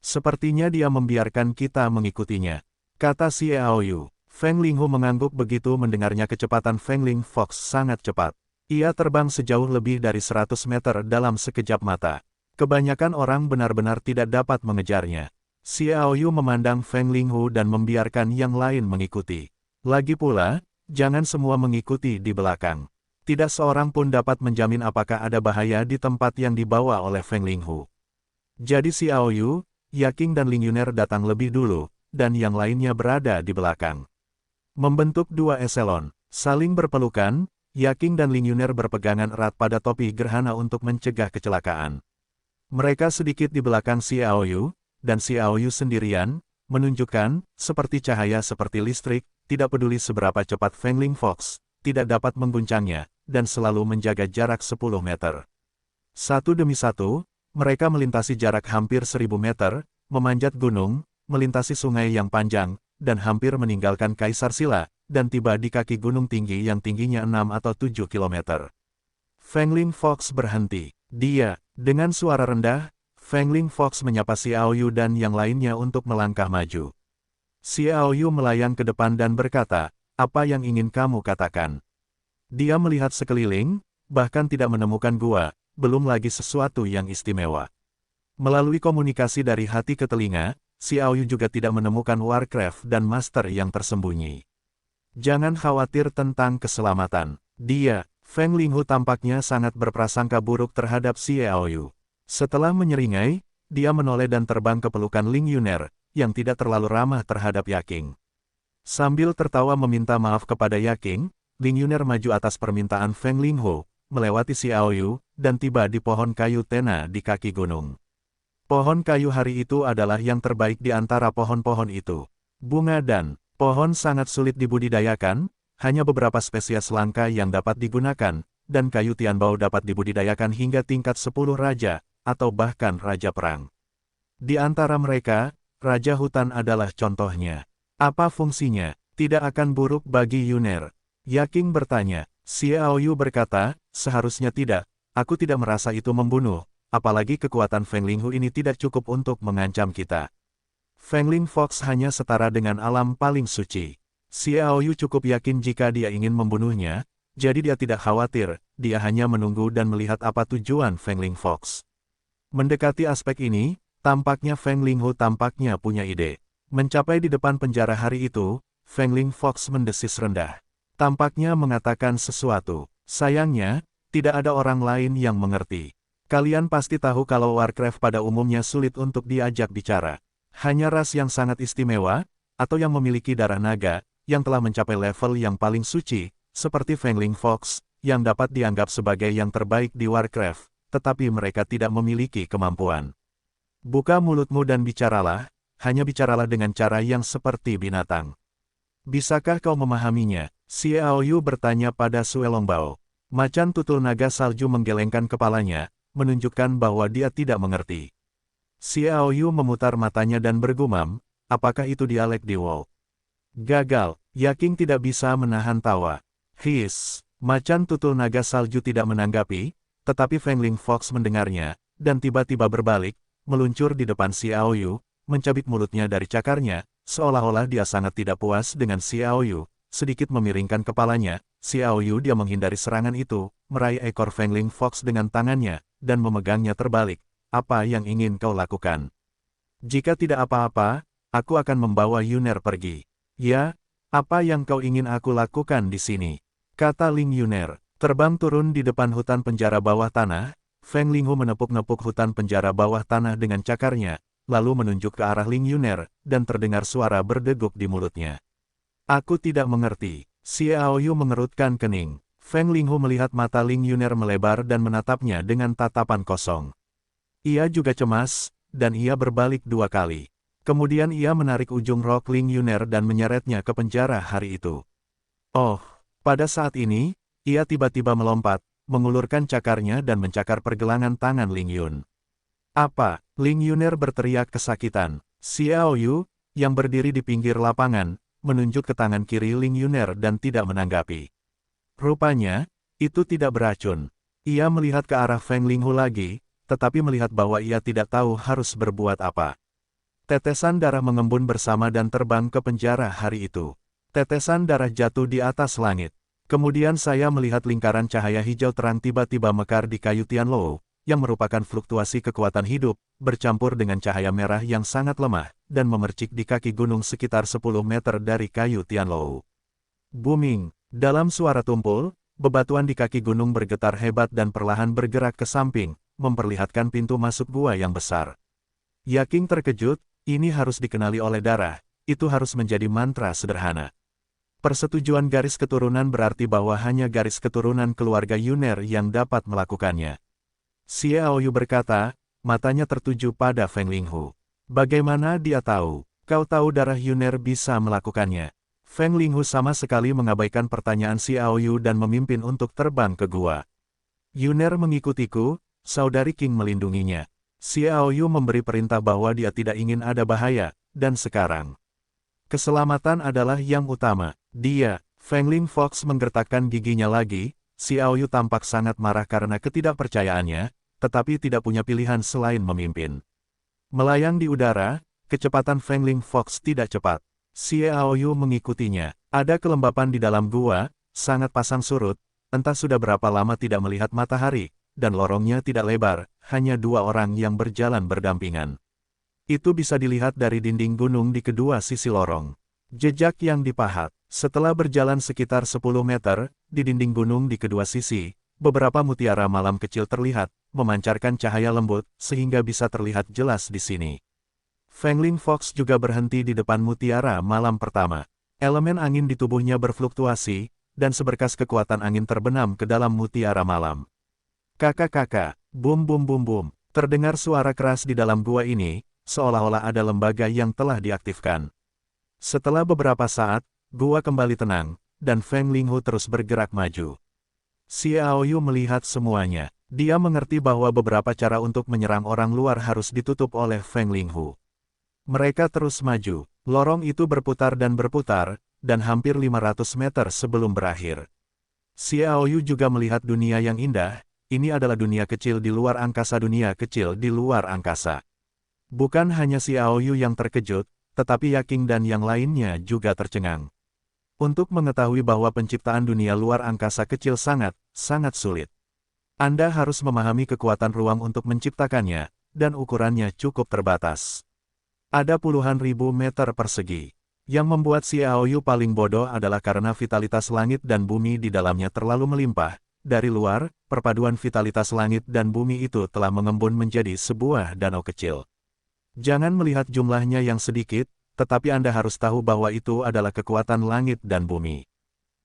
Sepertinya dia membiarkan kita mengikutinya, kata Xiao Yu. Feng Linghu mengangguk begitu mendengarnya. Kecepatan Feng Ling Fox sangat cepat. Ia terbang sejauh lebih dari 100 meter dalam sekejap mata. Kebanyakan orang benar-benar tidak dapat mengejarnya. Xiao Yu memandang Feng Linghu dan membiarkan yang lain mengikuti. Lagi pula, jangan semua mengikuti di belakang. Tidak seorang pun dapat menjamin apakah ada bahaya di tempat yang dibawa oleh Feng Linghu. Jadi Xiao Yu, Yaking dan Ling Yuner datang lebih dulu, dan yang lainnya berada di belakang. Membentuk 2 eselon, saling berpelukan, Yaking dan Ling Yuner berpegangan erat pada topi gerhana untuk mencegah kecelakaan. Mereka sedikit di belakang Xiao Yu, dan Xiao Yu sendirian, menunjukkan, seperti cahaya seperti listrik, tidak peduli seberapa cepat Feng Ling Fox, tidak dapat mengguncangnya, dan selalu menjaga jarak 10 meter. Satu demi satu, mereka melintasi jarak hampir 1000 meter, memanjat gunung, melintasi sungai yang panjang, dan hampir meninggalkan Kaisar Sila, dan tiba di kaki gunung tinggi yang tingginya 6 atau 7 kilometer. Feng Ling Fox berhenti. Dia, dengan suara rendah, Feng Ling Fox menyapa Xiao Yu dan yang lainnya untuk melangkah maju. Xiao Yu melayang ke depan dan berkata, apa yang ingin kamu katakan? Dia melihat sekeliling, bahkan tidak menemukan gua, belum lagi sesuatu yang istimewa. Melalui komunikasi dari hati ke telinga, Xiao Yu juga tidak menemukan Warcraft dan Master yang tersembunyi. Jangan khawatir tentang keselamatan. Dia, Feng Linghu tampaknya sangat berprasangka buruk terhadap Xiao Yu. Setelah menyeringai, dia menoleh dan terbang ke pelukan Ling Yuner, yang tidak terlalu ramah terhadap Yaking. Sambil tertawa meminta maaf kepada Yaking, Ling Yuner maju atas permintaan Feng Linghu, melewati Xiao Yu, dan tiba di pohon kayu tena di kaki gunung. Pohon kayu hari itu adalah yang terbaik di antara pohon-pohon itu. Bunga dan pohon sangat sulit dibudidayakan, hanya beberapa spesies langka yang dapat digunakan, dan kayu tianbao dapat dibudidayakan hingga tingkat 10 raja, atau bahkan raja perang. Di antara mereka, raja hutan adalah contohnya. Apa fungsinya? Tidak akan buruk bagi Yuner. Yaking bertanya. Xiao Yu berkata, seharusnya tidak, aku tidak merasa itu membunuh, apalagi kekuatan Feng Linghu ini tidak cukup untuk mengancam kita. Feng Ling Fox hanya setara dengan alam paling suci. Xiao Yu cukup yakin jika dia ingin membunuhnya, jadi dia tidak khawatir, dia hanya menunggu dan melihat apa tujuan Feng Ling Fox. Mendekati aspek ini, tampaknya Feng Linghu tampaknya punya ide. Mencapai di depan penjara hari itu, Feng Ling Fox mendesis rendah. Tampaknya mengatakan sesuatu. Sayangnya, tidak ada orang lain yang mengerti. Kalian pasti tahu kalau Warcraft pada umumnya sulit untuk diajak bicara. Hanya ras yang sangat istimewa, atau yang memiliki darah naga, yang telah mencapai level yang paling suci, seperti Feng Ling Fox, yang dapat dianggap sebagai yang terbaik di Warcraft, tetapi mereka tidak memiliki kemampuan. Buka mulutmu dan bicaralah, hanya bicaralah dengan cara yang seperti binatang. Bisakah kau memahaminya? Xiao Yu bertanya pada Sue Longbao. Macan tutul naga salju menggelengkan kepalanya, menunjukkan bahwa dia tidak mengerti. Xiao Yu memutar matanya dan bergumam, apakah itu dialek di Wall? Gagal, Yaking tidak bisa menahan tawa. Macan tutul naga salju tidak menanggapi, tetapi Feng Ling Fox mendengarnya, dan tiba-tiba berbalik, meluncur di depan Xiao Yu, mencabik mulutnya dari cakarnya, seolah-olah dia sangat tidak puas dengan Xiao Yu, sedikit memiringkan kepalanya, Xiao Yu dia menghindari serangan itu, meraih ekor Feng Ling Fox dengan tangannya, dan memegangnya terbalik. Apa yang ingin kau lakukan? Jika tidak apa-apa, aku akan membawa Yuner pergi. Ya, apa yang kau ingin aku lakukan di sini? Kata Ling Yuner. Terbang turun di depan hutan penjara bawah tanah, Feng Linghu menepuk-nepuk hutan penjara bawah tanah dengan cakarnya, lalu menunjuk ke arah Ling Yuner, dan terdengar suara berdeguk di mulutnya. Aku tidak mengerti. Xiao Yu mengerutkan kening. Feng Linghu melihat mata Ling Yuner melebar dan menatapnya dengan tatapan kosong. Ia juga cemas, dan ia berbalik 2 kali. Kemudian ia menarik ujung rok Ling Yuner dan menyeretnya ke penjara hari itu. Oh, pada saat ini, ia tiba-tiba melompat, mengulurkan cakarnya dan mencakar pergelangan tangan Ling Yun. Apa? Ling Yuner berteriak kesakitan. Xiao Yu, yang berdiri di pinggir lapangan, menunjuk ke tangan kiri Ling Yuner dan tidak menanggapi. Rupanya, itu tidak beracun. Ia melihat ke arah Feng Linghu lagi, tetapi melihat bahwa ia tidak tahu harus berbuat apa. Tetesan darah mengembun bersama dan terbang ke penjara hari itu. Tetesan darah jatuh di atas langit. Kemudian saya melihat lingkaran cahaya hijau terang tiba-tiba mekar di kayu Tianlou, yang merupakan fluktuasi kekuatan hidup, bercampur dengan cahaya merah yang sangat lemah, dan memercik di kaki gunung sekitar 10 meter dari kayu Tianlou. Booming, dalam suara tumpul, bebatuan di kaki gunung bergetar hebat dan perlahan bergerak ke samping, memperlihatkan pintu masuk gua yang besar. Yaking terkejut, ini harus dikenali oleh darah, itu harus menjadi mantra sederhana. Persetujuan garis keturunan berarti bahwa hanya garis keturunan keluarga Yuner yang dapat melakukannya. Xiao Yu berkata, matanya tertuju pada Feng Linghu. Bagaimana dia tahu? Kau tahu darah Yuner bisa melakukannya? Feng Linghu sama sekali mengabaikan pertanyaan Xiao Yu dan memimpin untuk terbang ke gua. Yuner mengikutiku, saudari King melindunginya. Xiao Yu memberi perintah bahwa dia tidak ingin ada bahaya, dan sekarang keselamatan adalah yang utama. Dia, Feng Ling Fox menggertakkan giginya lagi. Xiao Yu tampak sangat marah karena ketidakpercayaannya, tetapi tidak punya pilihan selain memimpin. Melayang di udara, kecepatan Feng Ling Fox tidak cepat. Xiao Yu mengikutinya. Ada kelembapan di dalam gua, sangat pasang surut, entah sudah berapa lama tidak melihat matahari, dan lorongnya tidak lebar, hanya 2 orang yang berjalan berdampingan. Itu bisa dilihat dari dinding gunung di kedua sisi lorong. Jejak yang dipahat. Setelah berjalan sekitar 10 meter, di dinding gunung di kedua sisi, beberapa mutiara malam kecil terlihat, memancarkan cahaya lembut, sehingga bisa terlihat jelas di sini. Feng Ling Fox juga berhenti di depan mutiara malam pertama. Elemen angin di tubuhnya berfluktuasi, dan seberkas kekuatan angin terbenam ke dalam mutiara malam. Kakak-kakak, bum bum bum bum, terdengar suara keras di dalam gua ini, seolah-olah ada lembaga yang telah diaktifkan. Setelah beberapa saat, gua kembali tenang, dan Feng Linghu terus bergerak maju. Xiao Yu melihat semuanya. Dia mengerti bahwa beberapa cara untuk menyerang orang luar harus ditutup oleh Feng Linghu. Mereka terus maju. Lorong itu berputar, dan hampir 500 meter sebelum berakhir. Xiao Yu juga melihat dunia yang indah. Ini adalah dunia kecil di luar angkasa, dunia kecil di luar angkasa. Bukan hanya Xiao Yu yang terkejut, tetapi Yaking dan yang lainnya juga tercengang. Untuk mengetahui bahwa penciptaan dunia luar angkasa kecil sangat sulit. Anda harus memahami kekuatan ruang untuk menciptakannya, dan ukurannya cukup terbatas. Ada puluhan ribu meter persegi. Yang membuat Xiao Yu paling bodoh adalah karena vitalitas langit dan bumi di dalamnya terlalu melimpah. Dari luar, perpaduan vitalitas langit dan bumi itu telah mengembun menjadi sebuah danau kecil. Jangan melihat jumlahnya yang sedikit, tetapi Anda harus tahu bahwa itu adalah kekuatan langit dan bumi.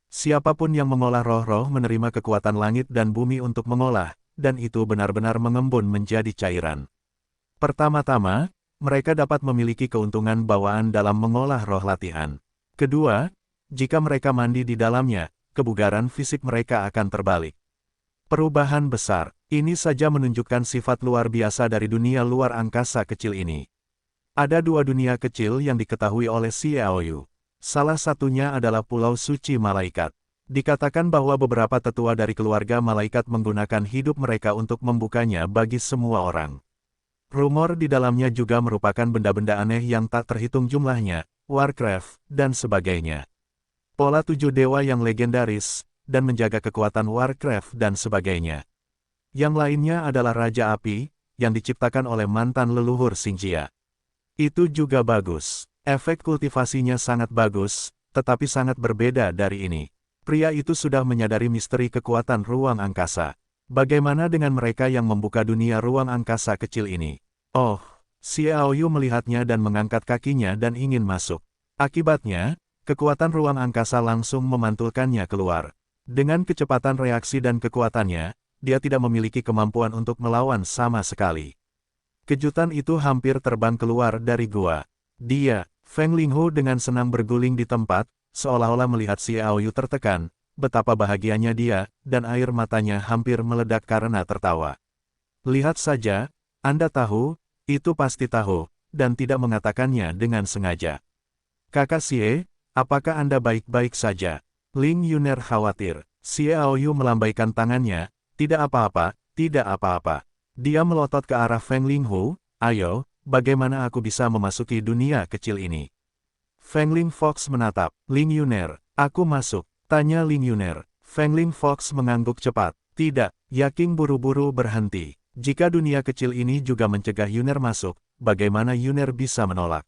Siapapun yang mengolah roh-roh menerima kekuatan langit dan bumi untuk mengolah, dan itu benar-benar mengembun menjadi cairan. Pertama-tama, mereka dapat memiliki keuntungan bawaan dalam mengolah roh latihan. Kedua, jika mereka mandi di dalamnya, kebugaran fisik mereka akan terbalik. Perubahan besar, ini saja menunjukkan sifat luar biasa dari dunia luar angkasa kecil ini. Ada 2 dunia kecil yang diketahui oleh Xiao Yu. Salah satunya adalah Pulau Suci Malaikat. Dikatakan bahwa beberapa tetua dari keluarga malaikat menggunakan hidup mereka untuk membukanya bagi semua orang. Rumor di dalamnya juga merupakan benda-benda aneh yang tak terhitung jumlahnya, Warcraft, dan sebagainya. Pola 7 dewa yang legendaris, dan menjaga kekuatan Warcraft dan sebagainya. Yang lainnya adalah Raja Api, yang diciptakan oleh mantan leluhur Xinjia. Itu juga bagus. Efek kultivasinya sangat bagus, tetapi sangat berbeda dari ini. Pria itu sudah menyadari misteri kekuatan ruang angkasa. Bagaimana dengan mereka yang membuka dunia ruang angkasa kecil ini? Oh, Xiao Yu melihatnya dan mengangkat kakinya dan ingin masuk. Akibatnya, kekuatan ruang angkasa langsung memantulkannya keluar. Dengan kecepatan reaksi dan kekuatannya, dia tidak memiliki kemampuan untuk melawan sama sekali. Kejutan itu hampir terbang keluar dari gua. Dia, Feng Linghu dengan senang berguling di tempat, seolah-olah melihat Xiao Yu tertekan, betapa bahagianya dia, dan air matanya hampir meledak karena tertawa. Lihat saja, Anda tahu, itu pasti tahu, dan tidak mengatakannya dengan sengaja. Kakak Xie, apakah Anda baik-baik saja? Ling Yuner khawatir. Xiao Yu melambaikan tangannya, tidak apa-apa, tidak apa-apa. Dia melotot ke arah Feng Linghu, ayo, bagaimana aku bisa memasuki dunia kecil ini? Feng Ling Fox menatap, Ling Yuner, aku masuk, tanya Ling Yuner. Feng Ling Fox mengangguk cepat, tidak, Yaking buru-buru berhenti. Jika dunia kecil ini juga mencegah Yuner masuk, bagaimana Yuner bisa menolak?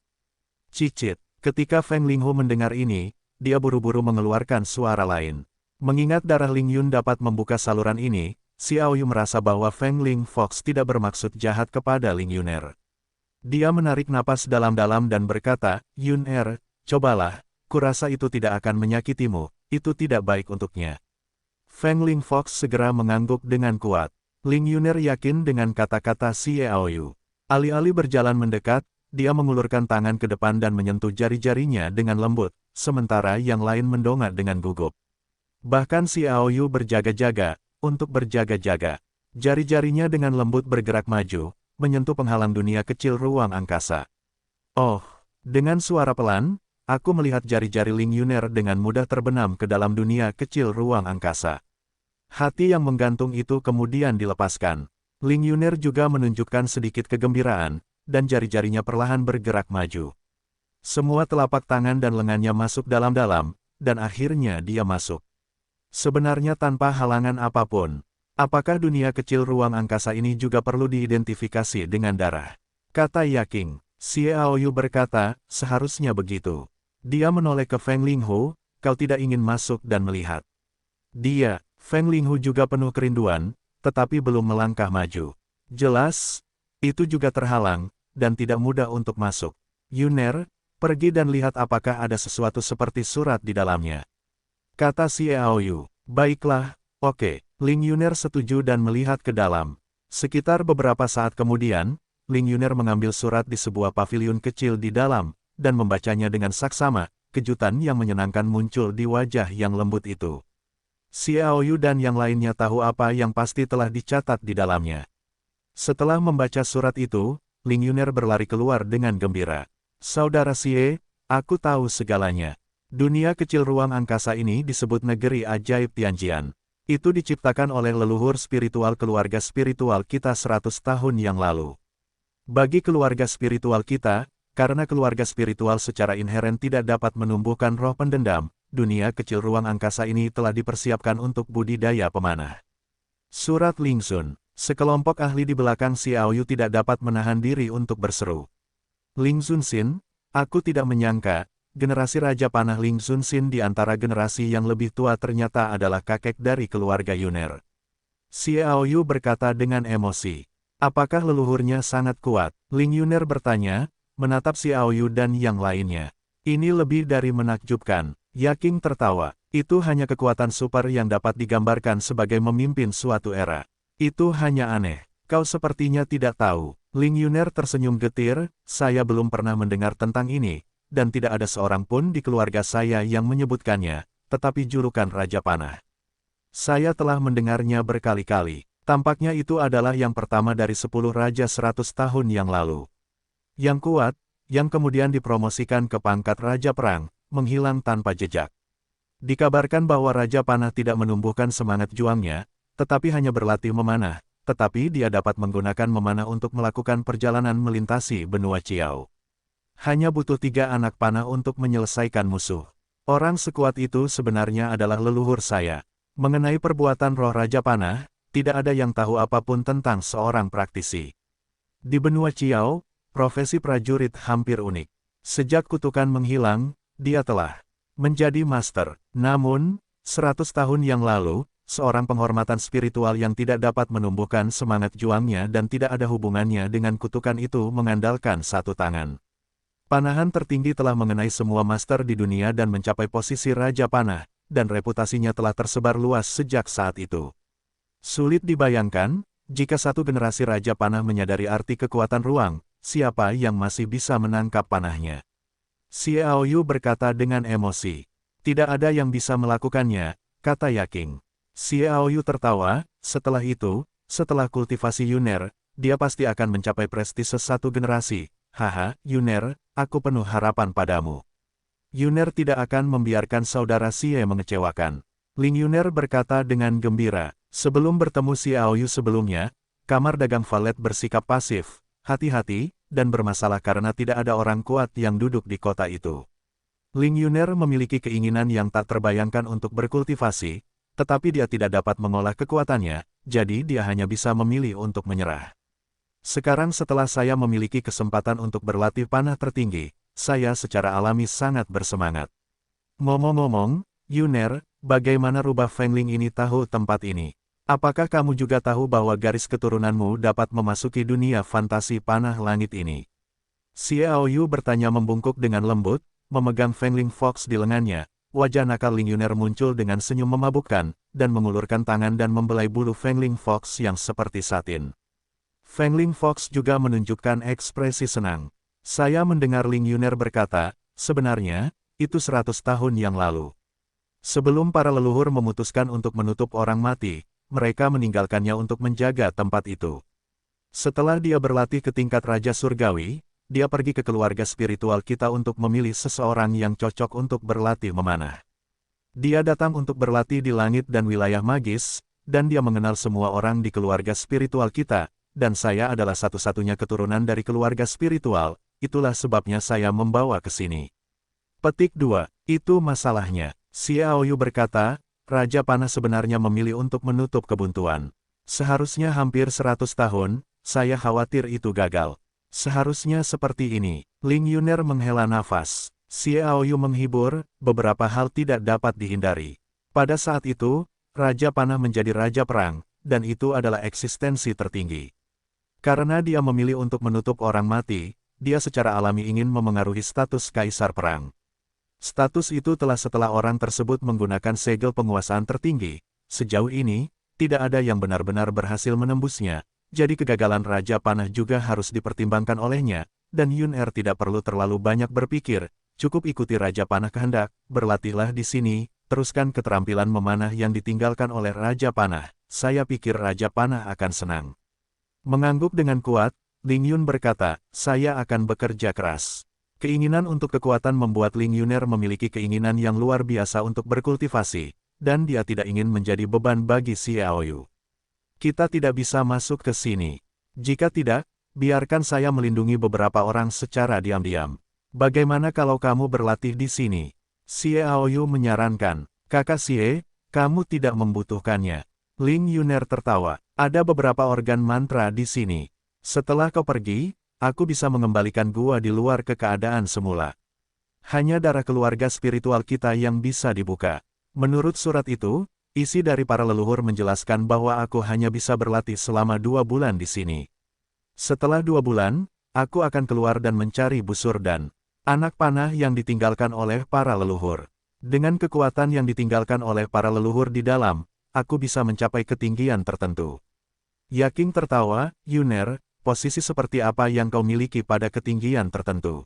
Cicit, ketika Feng Linghu mendengar ini, dia buru-buru mengeluarkan suara lain. Mengingat darah Ling Yun dapat membuka saluran ini, Xiao Yu merasa bahwa Feng Ling Fox tidak bermaksud jahat kepada Ling Yuner. Dia menarik napas dalam-dalam dan berkata, Yuner, cobalah, kurasa itu tidak akan menyakitimu, itu tidak baik untuknya. Feng Ling Fox segera mengangguk dengan kuat. Ling Yuner yakin dengan kata-kata Xiao Yu. Alih-alih berjalan mendekat, dia mengulurkan tangan ke depan dan menyentuh jari-jarinya dengan lembut, sementara yang lain mendongak dengan gugup. Bahkan Xiao Yu berjaga-jaga, untuk berjaga-jaga. Jari-jarinya dengan lembut bergerak maju, menyentuh penghalang dunia kecil ruang angkasa. Oh, dengan suara pelan, aku melihat jari-jari Ling Yuner dengan mudah terbenam ke dalam dunia kecil ruang angkasa. Hati yang menggantung itu kemudian dilepaskan. Ling Yuner juga menunjukkan sedikit kegembiraan, dan jari-jarinya perlahan bergerak maju. Semua telapak tangan dan lengannya masuk dalam-dalam, dan akhirnya dia masuk. Sebenarnya tanpa halangan apapun. Apakah dunia kecil ruang angkasa ini juga perlu diidentifikasi dengan darah? Kata Yaking. Xiao Yu berkata, seharusnya begitu. Dia menoleh ke Feng Linghu, kau tidak ingin masuk dan melihat. Dia, Feng Linghu juga penuh kerinduan, tetapi belum melangkah maju. Jelas, itu juga terhalang, dan tidak mudah untuk masuk. Yuner, pergi dan lihat apakah ada sesuatu seperti surat di dalamnya. Kata Xiao Yu, baiklah, oke. Ling Yuner setuju dan melihat ke dalam. Sekitar beberapa saat kemudian, Ling Yuner mengambil surat di sebuah paviliun kecil di dalam, dan membacanya dengan saksama. Kejutan yang menyenangkan muncul di wajah yang lembut itu. Xiao Yu dan yang lainnya tahu apa yang pasti telah dicatat di dalamnya. Setelah membaca surat itu, Ling Yuner berlari keluar dengan gembira. Saudara Xie, aku tahu segalanya. Dunia kecil ruang angkasa ini disebut negeri ajaib Tianjian. Itu diciptakan oleh leluhur spiritual keluarga spiritual kita 100 tahun yang lalu. Bagi keluarga spiritual kita, karena keluarga spiritual secara inheren tidak dapat menumbuhkan roh pendendam, dunia kecil ruang angkasa ini telah dipersiapkan untuk budidaya pemanah. Surat Lingzun. Sekelompok ahli di belakang Xiao Yu tidak dapat menahan diri untuk berseru. Lingzun Xin, aku tidak menyangka, generasi Raja Panah Lingzun Xin di antara generasi yang lebih tua ternyata adalah kakek dari keluarga Yuner. Xiao Yu berkata dengan emosi. Apakah leluhurnya sangat kuat? Ling Yuner bertanya, menatap Xiao Yu dan yang lainnya. Ini lebih dari menakjubkan. Yaking tertawa. Itu hanya kekuatan super yang dapat digambarkan sebagai memimpin suatu era. Itu hanya aneh. Kau sepertinya tidak tahu. Ling Yuner tersenyum getir, saya belum pernah mendengar tentang ini. Dan tidak ada seorang pun di keluarga saya yang menyebutkannya, tetapi julukan Raja Panah. Saya telah mendengarnya berkali-kali. Tampaknya itu adalah yang pertama dari 10 raja 100 tahun yang lalu. Yang kuat, yang kemudian dipromosikan ke pangkat Raja Perang, menghilang tanpa jejak. Dikabarkan bahwa Raja Panah tidak menumbuhkan semangat juangnya, tetapi hanya berlatih memanah, tetapi dia dapat menggunakan memanah untuk melakukan perjalanan melintasi benua Chiao. Hanya butuh 3 anak panah untuk menyelesaikan musuh. Orang sekuat itu sebenarnya adalah leluhur saya. Mengenai perbuatan roh Raja Panah, tidak ada yang tahu apapun tentang seorang praktisi. Di benua Chiao, profesi prajurit hampir unik. Sejak kutukan menghilang, dia telah menjadi master. Namun, 100 tahun yang lalu, seorang penghormatan spiritual yang tidak dapat menumbuhkan semangat juangnya dan tidak ada hubungannya dengan kutukan itu mengandalkan satu tangan. Panahan tertinggi telah mengenai semua master di dunia dan mencapai posisi Raja Panah, dan reputasinya telah tersebar luas sejak saat itu. Sulit dibayangkan, jika satu generasi Raja Panah menyadari arti kekuatan ruang, siapa yang masih bisa menangkap panahnya? Xiao Yu berkata dengan emosi. Tidak ada yang bisa melakukannya, kata Yaking. Xiao Yu tertawa, setelah itu, setelah kultivasi Yuner, dia pasti akan mencapai prestise satu generasi. Haha, Yuner, aku penuh harapan padamu. Yuner tidak akan membiarkan saudara Xie mengecewakan. Ling Yuner berkata dengan gembira. Sebelum bertemu Xiao Yu sebelumnya, kamar dagang valet bersikap pasif, hati-hati, dan bermasalah karena tidak ada orang kuat yang duduk di kota itu. Ling Yuner memiliki keinginan yang tak terbayangkan untuk berkultivasi, tetapi dia tidak dapat mengolah kekuatannya, jadi dia hanya bisa memilih untuk menyerah. Sekarang setelah saya memiliki kesempatan untuk berlatih panah tertinggi, saya secara alami sangat bersemangat. Ngomong-ngomong, Yuner, bagaimana rubah Fengling ini tahu tempat ini? Apakah kamu juga tahu bahwa garis keturunanmu dapat memasuki dunia fantasi panah langit ini? Xiao Yu bertanya membungkuk dengan lembut, memegang Fengling Fox di lengannya. Wajah nakal Ling Yuner muncul dengan senyum memabukkan, dan mengulurkan tangan dan membelai bulu Fengling Fox yang seperti satin. Fengling Fox juga menunjukkan ekspresi senang. Saya mendengar Ling Yuner berkata, sebenarnya, itu 100 tahun yang lalu. Sebelum para leluhur memutuskan untuk menutup orang mati, mereka meninggalkannya untuk menjaga tempat itu. Setelah dia berlatih ke tingkat Raja Surgawi, dia pergi ke keluarga spiritual kita untuk memilih seseorang yang cocok untuk berlatih memanah. Dia datang untuk berlatih di langit dan wilayah magis, dan dia mengenal semua orang di keluarga spiritual kita, dan saya adalah satu-satunya keturunan dari keluarga spiritual, itulah sebabnya saya membawa ke sini. Petik 2. Itu masalahnya. Xiao Yu berkata, Raja Panah sebenarnya memilih untuk menutup kebuntuan. Seharusnya hampir 100 tahun, saya khawatir itu gagal. Seharusnya seperti ini. Ling Yuner menghela nafas. Xiao Yu menghibur, beberapa hal tidak dapat dihindari. Pada saat itu, Raja Panah menjadi Raja Perang, dan itu adalah eksistensi tertinggi. Karena dia memilih untuk menutup orang mati, dia secara alami ingin memengaruhi status Kaisar Perang. Status itu telah setelah orang tersebut menggunakan segel penguasaan tertinggi. Sejauh ini, tidak ada yang benar-benar berhasil menembusnya, jadi kegagalan Raja Panah juga harus dipertimbangkan olehnya, dan Yuner tidak perlu terlalu banyak berpikir, cukup ikuti Raja Panah kehendak, berlatihlah di sini, teruskan keterampilan memanah yang ditinggalkan oleh Raja Panah. Saya pikir Raja Panah akan senang. Mengangguk dengan kuat, Ling Yun berkata, saya akan bekerja keras. Keinginan untuk kekuatan membuat Ling Yuner memiliki keinginan yang luar biasa untuk berkultivasi, dan dia tidak ingin menjadi beban bagi Xiao Yu. Kita tidak bisa masuk ke sini. Jika tidak, biarkan saya melindungi beberapa orang secara diam-diam. Bagaimana kalau kamu berlatih di sini? Xiao Yu menyarankan, Kakak Xie, kamu tidak membutuhkannya. Ling Yuner tertawa, ada beberapa organ mantra di sini. Setelah kau pergi, aku bisa mengembalikan gua di luar ke keadaan semula. Hanya darah keluarga spiritual kita yang bisa dibuka. Menurut surat itu, isi dari para leluhur menjelaskan bahwa aku hanya bisa berlatih selama 2 bulan di sini. Setelah 2 bulan, aku akan keluar dan mencari busur dan anak panah yang ditinggalkan oleh para leluhur. Dengan kekuatan yang ditinggalkan oleh para leluhur di dalam, aku bisa mencapai ketinggian tertentu. Yaking tertawa, Yuner, posisi seperti apa yang kau miliki pada ketinggian tertentu?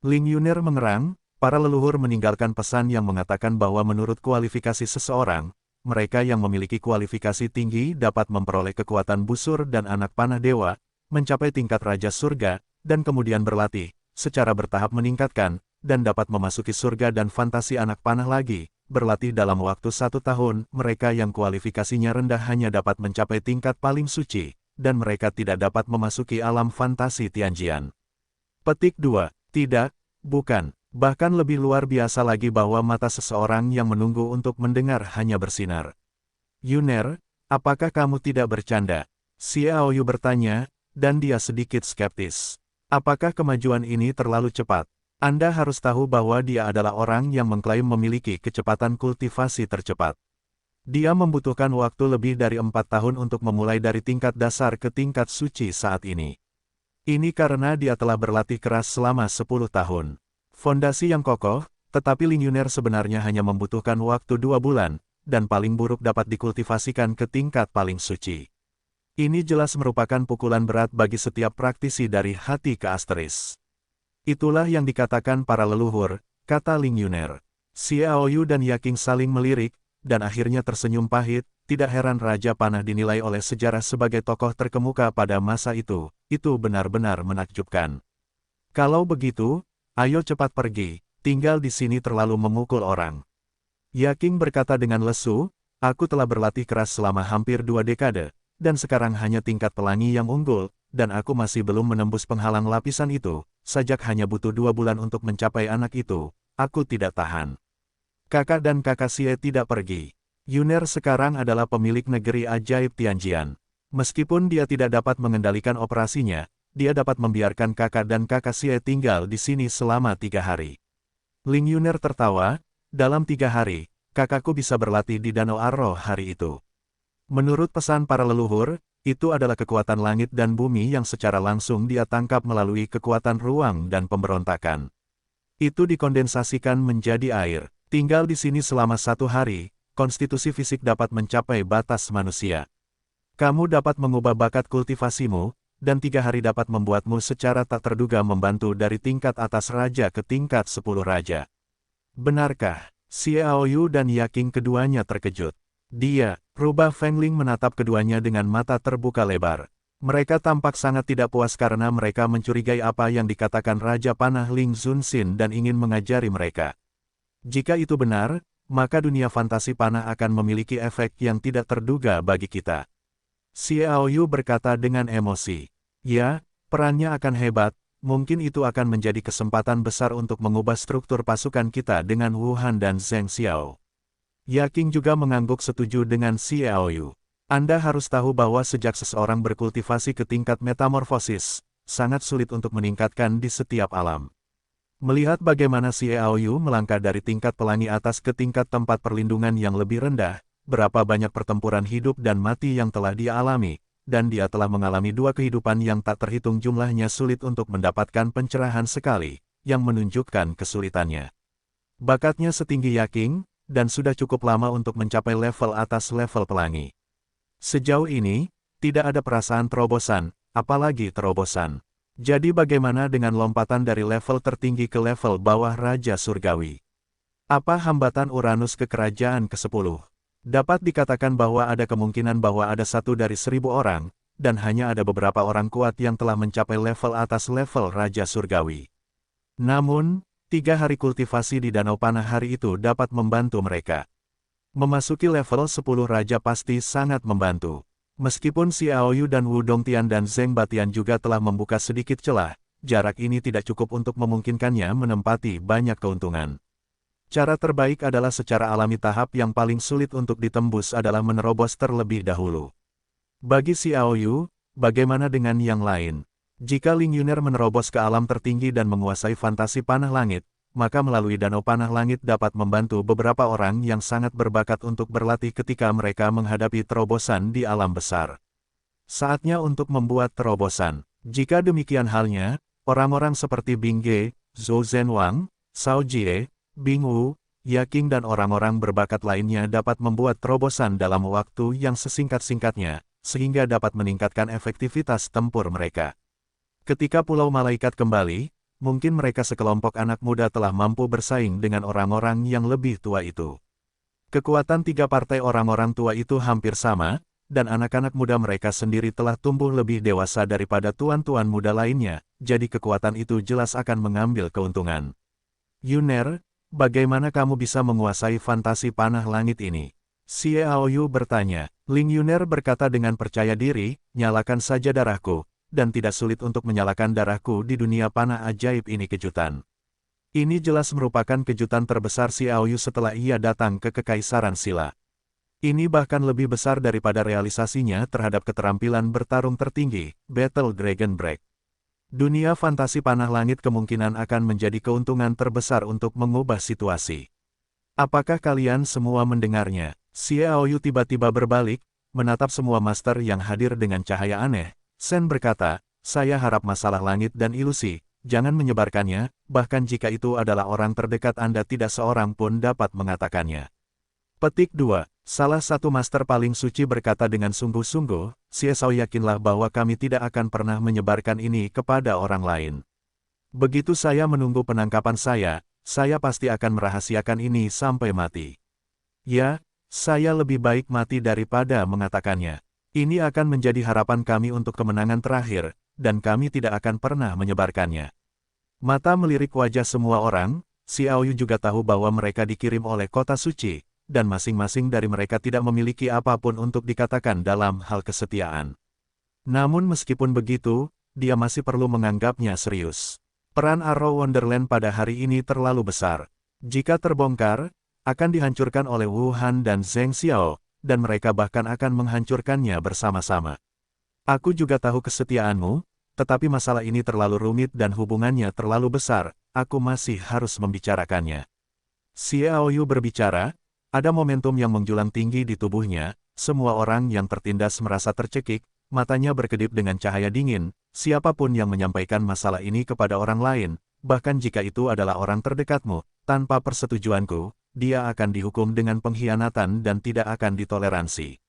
Ling Yuner mengerang, para leluhur meninggalkan pesan yang mengatakan bahwa menurut kualifikasi seseorang, mereka yang memiliki kualifikasi tinggi dapat memperoleh kekuatan busur dan anak panah dewa, mencapai tingkat Raja Surga, dan kemudian berlatih, secara bertahap meningkatkan, dan dapat memasuki surga dan fantasi anak panah lagi. Berlatih dalam waktu 1 tahun, mereka yang kualifikasinya rendah hanya dapat mencapai tingkat paling suci, dan mereka tidak dapat memasuki alam fantasi Tianjian. Petik 2. Tidak, bukan. Bahkan lebih luar biasa lagi bahwa mata seseorang yang menunggu untuk mendengar hanya bersinar. Yuner, apakah kamu tidak bercanda? Xiao Yu bertanya, dan dia sedikit skeptis. Apakah kemajuan ini terlalu cepat? Anda harus tahu bahwa dia adalah orang yang mengklaim memiliki kecepatan kultivasi tercepat. Dia membutuhkan waktu lebih dari 4 tahun untuk memulai dari tingkat dasar ke tingkat suci saat ini. Ini karena dia telah berlatih keras selama 10 tahun. Fondasi yang kokoh, tetapi Ling Yuner sebenarnya hanya membutuhkan waktu 2 bulan, dan paling buruk dapat dikultivasikan ke tingkat paling suci. Ini jelas merupakan pukulan berat bagi setiap praktisi dari hati ke asteris. Itulah yang dikatakan para leluhur, kata Ling Yuner. Xiaoyu dan Yaking saling melirik, dan akhirnya tersenyum pahit. Tidak heran Raja Panah dinilai oleh sejarah sebagai tokoh terkemuka pada masa itu benar-benar menakjubkan. Kalau begitu, ayo cepat pergi, tinggal di sini terlalu memukul orang. Yaking berkata dengan lesu, aku telah berlatih keras selama hampir 2 dekade, dan sekarang hanya tingkat pelangi yang unggul, dan aku masih belum menembus penghalang lapisan itu, sajak hanya butuh 2 bulan untuk mencapai anak itu, aku tidak tahan. Kakak dan kakak Xie tidak pergi. Yuner sekarang adalah pemilik negeri ajaib Tianjian. Meskipun dia tidak dapat mengendalikan operasinya, dia dapat membiarkan kakak dan kakak Xie tinggal di sini selama 3 hari. Ling Yuner tertawa, dalam 3 hari, kakakku bisa berlatih di Danau Arroh hari itu. Menurut pesan para leluhur, itu adalah kekuatan langit dan bumi yang secara langsung dia tangkap melalui kekuatan ruang dan pemberontakan. Itu dikondensasikan menjadi air. Tinggal di sini selama 1 hari, konstitusi fisik dapat mencapai batas manusia. Kamu dapat mengubah bakat kultivasimu, dan 3 hari dapat membuatmu secara tak terduga membantu dari tingkat atas raja ke tingkat 10 raja. Benarkah? Xiaoyu dan Yaking keduanya terkejut. Rubah Fengling menatap keduanya dengan mata terbuka lebar. Mereka tampak sangat tidak puas karena mereka mencurigai apa yang dikatakan Raja Panah Ling Zunxin dan ingin mengajari mereka. Jika itu benar, maka dunia fantasi panah akan memiliki efek yang tidak terduga bagi kita. Xiaoyu berkata dengan emosi. Ya, perannya akan hebat, mungkin itu akan menjadi kesempatan besar untuk mengubah struktur pasukan kita dengan Wu Han dan Zheng Xiao. Yaking juga mengangguk setuju dengan Xiaoyu. Anda harus tahu bahwa sejak seseorang berkultivasi ke tingkat metamorfosis, sangat sulit untuk meningkatkan di setiap alam. Melihat bagaimana Xiaoyu melangkah dari tingkat pelangi atas ke tingkat tempat perlindungan yang lebih rendah, berapa banyak pertempuran hidup dan mati yang telah dia alami, dan dia telah mengalami 2 kehidupan yang tak terhitung jumlahnya sulit untuk mendapatkan pencerahan sekali, yang menunjukkan kesulitannya. Bakatnya setinggi Yaking, dan sudah cukup lama untuk mencapai level atas level pelangi. Sejauh ini, tidak ada perasaan terobosan, apalagi terobosan. Jadi bagaimana dengan lompatan dari level tertinggi ke level bawah Raja Surgawi? Apa hambatan Uranus ke kerajaan ke-10? Dapat dikatakan bahwa ada kemungkinan bahwa ada 1 dari 1000 orang, dan hanya ada beberapa orang kuat yang telah mencapai level atas level Raja Surgawi. Namun, 3 hari kultivasi di Danau Panah hari itu dapat membantu mereka. Memasuki level 10 raja pasti sangat membantu. Meskipun Xiaoyu dan Wu Dongtian dan Zheng Batian juga telah membuka sedikit celah, jarak ini tidak cukup untuk memungkinkannya menempati banyak keuntungan. Cara terbaik adalah secara alami tahap yang paling sulit untuk ditembus adalah menerobos terlebih dahulu. Bagi Xiaoyu, bagaimana dengan yang lain? Jika Ling Yuner menerobos ke alam tertinggi dan menguasai fantasi panah langit, maka melalui Danau Panah Langit dapat membantu beberapa orang yang sangat berbakat untuk berlatih ketika mereka menghadapi terobosan di alam besar. Saatnya untuk membuat terobosan. Jika demikian halnya, orang-orang seperti Bing Ge, Zhou Zhenwang, Cao Jie, Bing Wu, Yaking dan orang-orang berbakat lainnya dapat membuat terobosan dalam waktu yang sesingkat-singkatnya, sehingga dapat meningkatkan efektivitas tempur mereka. Ketika Pulau Malaikat kembali, mungkin mereka sekelompok anak muda telah mampu bersaing dengan orang-orang yang lebih tua itu. Kekuatan 3 partai orang-orang tua itu hampir sama, dan anak-anak muda mereka sendiri telah tumbuh lebih dewasa daripada tuan-tuan muda lainnya, jadi kekuatan itu jelas akan mengambil keuntungan. Yuner, bagaimana kamu bisa menguasai fantasi panah langit ini? Xiaoyu bertanya. Ling Yuner berkata dengan percaya diri, nyalakan saja darahku, dan tidak sulit untuk menyalakan darahku di dunia panah ajaib ini kejutan. Ini jelas merupakan kejutan terbesar Xiaoyu setelah ia datang ke Kekaisaran Sila. Ini bahkan lebih besar daripada realisasinya terhadap keterampilan bertarung tertinggi, Battle Dragon Break. Dunia fantasi panah langit kemungkinan akan menjadi keuntungan terbesar untuk mengubah situasi. Apakah kalian semua mendengarnya? Xiaoyu tiba-tiba berbalik, menatap semua master yang hadir dengan cahaya aneh. Shen berkata, saya harap masalah langit dan ilusi, jangan menyebarkannya, bahkan jika itu adalah orang terdekat Anda tidak seorang pun dapat mengatakannya. Petik 2. Salah satu master paling suci berkata dengan sungguh-sungguh, Xiao yakinlah bahwa kami tidak akan pernah menyebarkan ini kepada orang lain. Begitu saya menunggu penangkapan saya pasti akan merahasiakan ini sampai mati. Ya, saya lebih baik mati daripada mengatakannya. Ini akan menjadi harapan kami untuk kemenangan terakhir, dan kami tidak akan pernah menyebarkannya. Mata melirik wajah semua orang, Xiaoyu juga tahu bahwa mereka dikirim oleh kota suci, dan masing-masing dari mereka tidak memiliki apapun untuk dikatakan dalam hal kesetiaan. Namun meskipun begitu, dia masih perlu menganggapnya serius. Peran Arrow Wonderland pada hari ini terlalu besar. Jika terbongkar, akan dihancurkan oleh Wu Han dan Zheng Xiao, dan mereka bahkan akan menghancurkannya bersama-sama. Aku juga tahu kesetiaanmu, tetapi masalah ini terlalu rumit dan hubungannya terlalu besar, aku masih harus membicarakannya. Xiaoyu berbicara, ada momentum yang menjulang tinggi di tubuhnya, semua orang yang tertindas merasa tercekik, matanya berkedip dengan cahaya dingin, siapapun yang menyampaikan masalah ini kepada orang lain, bahkan jika itu adalah orang terdekatmu, tanpa persetujuanku, dia akan dihukum dengan pengkhianatan dan tidak akan ditoleransi.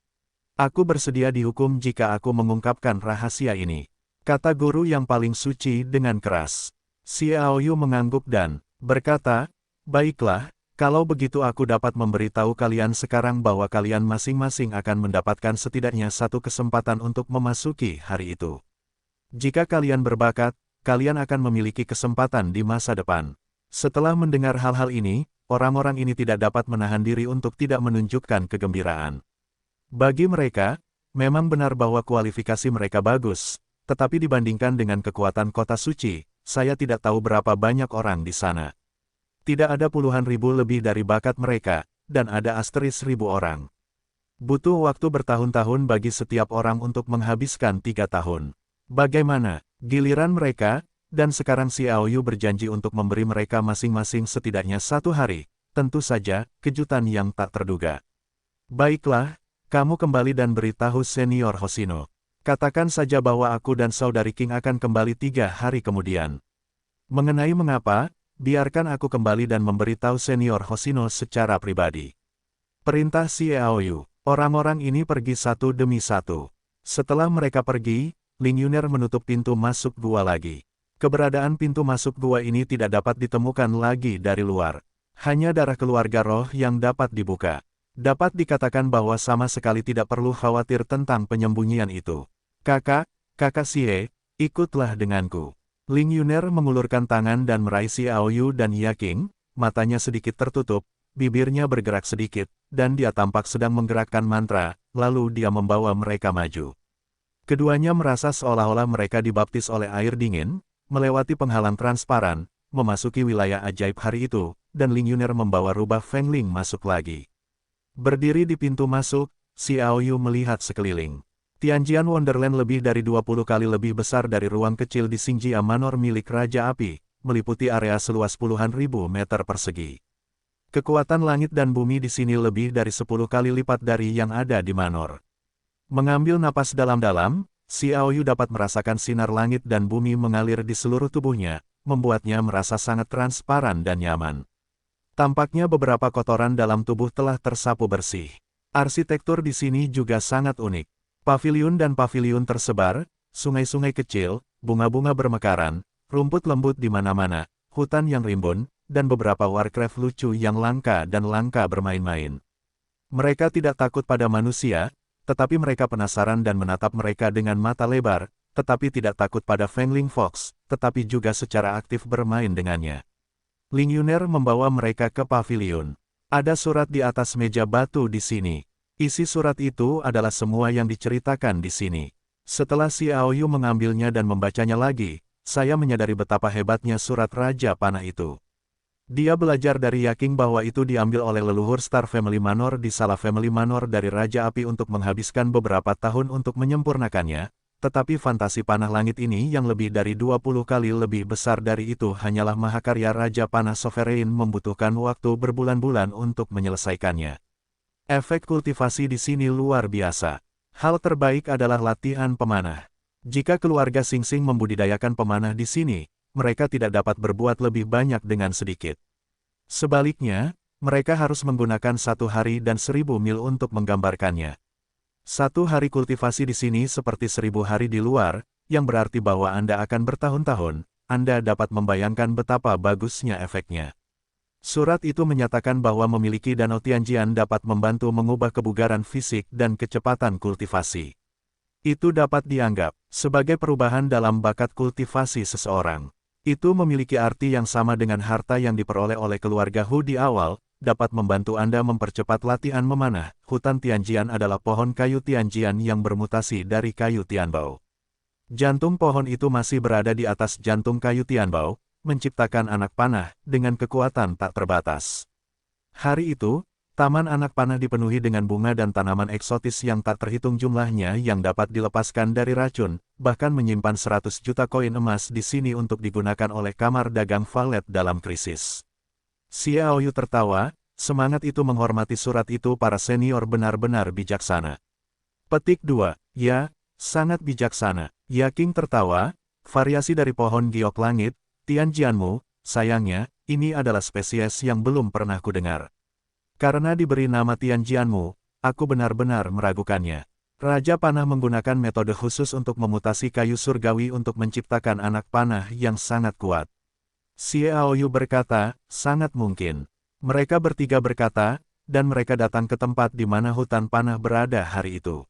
Aku bersedia dihukum jika aku mengungkapkan rahasia ini, kata guru yang paling suci dengan keras. Xiaoyu mengangguk dan berkata, baiklah, kalau begitu aku dapat memberitahu kalian sekarang bahwa kalian masing-masing akan mendapatkan setidaknya satu kesempatan untuk memasuki hari itu. Jika kalian berbakat, kalian akan memiliki kesempatan di masa depan. Setelah mendengar hal-hal ini, orang-orang ini tidak dapat menahan diri untuk tidak menunjukkan kegembiraan. Bagi mereka, memang benar bahwa kualifikasi mereka bagus, tetapi dibandingkan dengan kekuatan kota suci, saya tidak tahu berapa banyak orang di sana. Tidak ada puluhan ribu lebih dari bakat mereka, dan ada asteris ribu orang. Butuh waktu bertahun-tahun bagi setiap orang untuk menghabiskan 3 tahun. Bagaimana giliran mereka? Dan sekarang Xiaoyu berjanji untuk memberi mereka masing-masing setidaknya 1 hari, tentu saja, kejutan yang tak terduga. Baiklah, kamu kembali dan beritahu Senior Hoshino. Katakan saja bahwa aku dan saudari King akan kembali 3 hari kemudian. Mengenai mengapa, biarkan aku kembali dan memberitahu Senior Hoshino secara pribadi. Perintah Xiaoyu, orang-orang ini pergi satu demi satu. Setelah mereka pergi, Ling Yuner menutup pintu masuk gua lagi. Keberadaan pintu masuk gua ini tidak dapat ditemukan lagi dari luar. Hanya darah keluarga roh yang dapat dibuka. Dapat dikatakan bahwa sama sekali tidak perlu khawatir tentang penyembunyian itu. Kakak Xie, ikutlah denganku. Ling Yuner mengulurkan tangan dan meraih Xiaoyu dan Yaking, matanya sedikit tertutup, bibirnya bergerak sedikit, dan dia tampak sedang menggerakkan mantra, lalu dia membawa mereka maju. Keduanya merasa seolah-olah mereka dibaptis oleh air dingin, melewati penghalang transparan, memasuki wilayah ajaib hari itu, dan Ling Yuner membawa rubah Feng Ling masuk lagi. Berdiri di pintu masuk, Xiaoyu melihat sekeliling. Tianjian Wonderland lebih dari 20 kali lebih besar dari ruang kecil di Xingjia Manor milik Raja Api, meliputi area seluas puluhan ribu meter persegi. Kekuatan langit dan bumi di sini lebih dari 10 kali lipat dari yang ada di Manor. Mengambil napas dalam-dalam, Xiaoyu dapat merasakan sinar langit dan bumi mengalir di seluruh tubuhnya, membuatnya merasa sangat transparan dan nyaman. Tampaknya beberapa kotoran dalam tubuh telah tersapu bersih. Arsitektur di sini juga sangat unik. Paviliun dan paviliun tersebar, sungai-sungai kecil, bunga-bunga bermekaran, rumput lembut di mana-mana, hutan yang rimbun, dan beberapa warcraft lucu yang langka dan langka bermain-main. Mereka tidak takut pada manusia, tetapi mereka penasaran dan menatap mereka dengan mata lebar, tetapi tidak takut pada Feng Ling Fox, tetapi juga secara aktif bermain dengannya. Ling Yuner membawa mereka ke paviliun. Ada surat di atas meja batu di sini. Isi surat itu adalah semua yang diceritakan di sini. Setelah Xiaoyu mengambilnya dan membacanya lagi, saya menyadari betapa hebatnya surat Raja Panah itu. Dia belajar dari Yaking bahwa itu diambil oleh leluhur Star Family Manor di Salah Family Manor dari Raja Api untuk menghabiskan beberapa tahun untuk menyempurnakannya, tetapi fantasi panah langit ini yang lebih dari 20 kali lebih besar dari itu hanyalah mahakarya Raja Panah Sovereign membutuhkan waktu berbulan-bulan untuk menyelesaikannya. Efek kultivasi di sini luar biasa. Hal terbaik adalah latihan pemanah. Jika keluarga Singsing membudidayakan pemanah di sini, mereka tidak dapat berbuat lebih banyak dengan sedikit. Sebaliknya, mereka harus menggunakan 1 hari dan 1000 mil untuk menggambarkannya. 1 hari kultivasi di sini seperti 1000 hari di luar, yang berarti bahwa Anda akan bertahun-tahun. Anda dapat membayangkan betapa bagusnya efeknya. Surat itu menyatakan bahwa memiliki Danau Tianjian dapat membantu mengubah kebugaran fisik dan kecepatan kultivasi. Itu dapat dianggap sebagai perubahan dalam bakat kultivasi seseorang. Itu memiliki arti yang sama dengan harta yang diperoleh oleh keluarga Hu di awal, dapat membantu Anda mempercepat latihan memanah. Hutan Tianjian adalah pohon kayu Tianjian yang bermutasi dari kayu Tianbao. Jantung pohon itu masih berada di atas jantung kayu Tianbao, menciptakan anak panah dengan kekuatan tak terbatas. Hari itu, taman anak panah dipenuhi dengan bunga dan tanaman eksotis yang tak terhitung jumlahnya yang dapat dilepaskan dari racun, bahkan menyimpan 100 juta koin emas di sini untuk digunakan oleh kamar dagang valet dalam krisis. Xiaoyu tertawa, semangat itu menghormati surat itu para senior benar-benar bijaksana. Petik 2, ya, sangat bijaksana. Yaking tertawa, variasi dari pohon giok langit, Tianjianmu, sayangnya, ini adalah spesies yang belum pernah kudengar. Karena diberi nama Tianjianmu, aku benar-benar meragukannya. Raja Panah menggunakan metode khusus untuk memutasi kayu surgawi untuk menciptakan anak panah yang sangat kuat. Xiaoyu berkata, sangat mungkin. Mereka bertiga berkata, dan mereka datang ke tempat di mana hutan panah berada hari itu.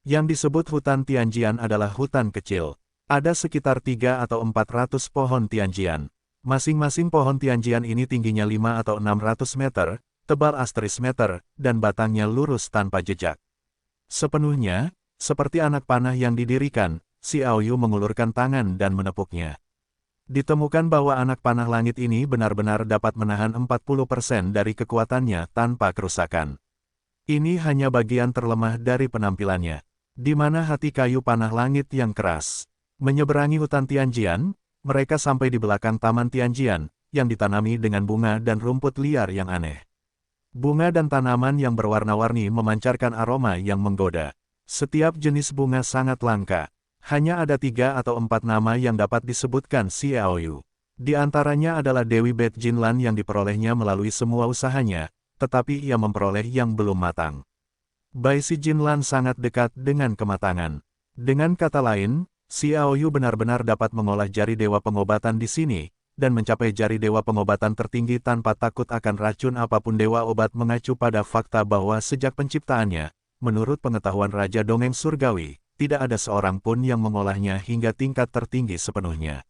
Yang disebut hutan Tianjian adalah hutan kecil. Ada sekitar 300 atau 400 pohon Tianjian. Masing-masing pohon Tianjian ini tingginya 500 atau 600 meter, tebal asteris meter, dan batangnya lurus tanpa jejak. Sepenuhnya, seperti anak panah yang didirikan, Xiaoyu mengulurkan tangan dan menepuknya. Ditemukan bahwa anak panah langit ini benar-benar dapat menahan 40% dari kekuatannya tanpa kerusakan. Ini hanya bagian terlemah dari penampilannya. Di mana hati kayu panah langit yang keras. Menyeberangi hutan Tianjian, mereka sampai di belakang taman Tianjian, yang ditanami dengan bunga dan rumput liar yang aneh. Bunga dan tanaman yang berwarna-warni memancarkan aroma yang menggoda. Setiap jenis bunga sangat langka. Hanya ada 3 atau 4 nama yang dapat disebutkan Xiaoyu. Di antaranya adalah Dewi Bet Jinlan yang diperolehnya melalui semua usahanya, tetapi ia memperoleh yang belum matang. Bai Si Jinlan sangat dekat dengan kematangan. Dengan kata lain, Xiaoyu benar-benar dapat mengolah jari dewa pengobatan di sini, dan mencapai jari dewa pengobatan tertinggi tanpa takut akan racun apapun. Dewa obat mengacu pada fakta bahwa sejak penciptaannya, menurut pengetahuan Raja Dongeng Surgawi, tidak ada seorang pun yang mengolahnya hingga tingkat tertinggi sepenuhnya.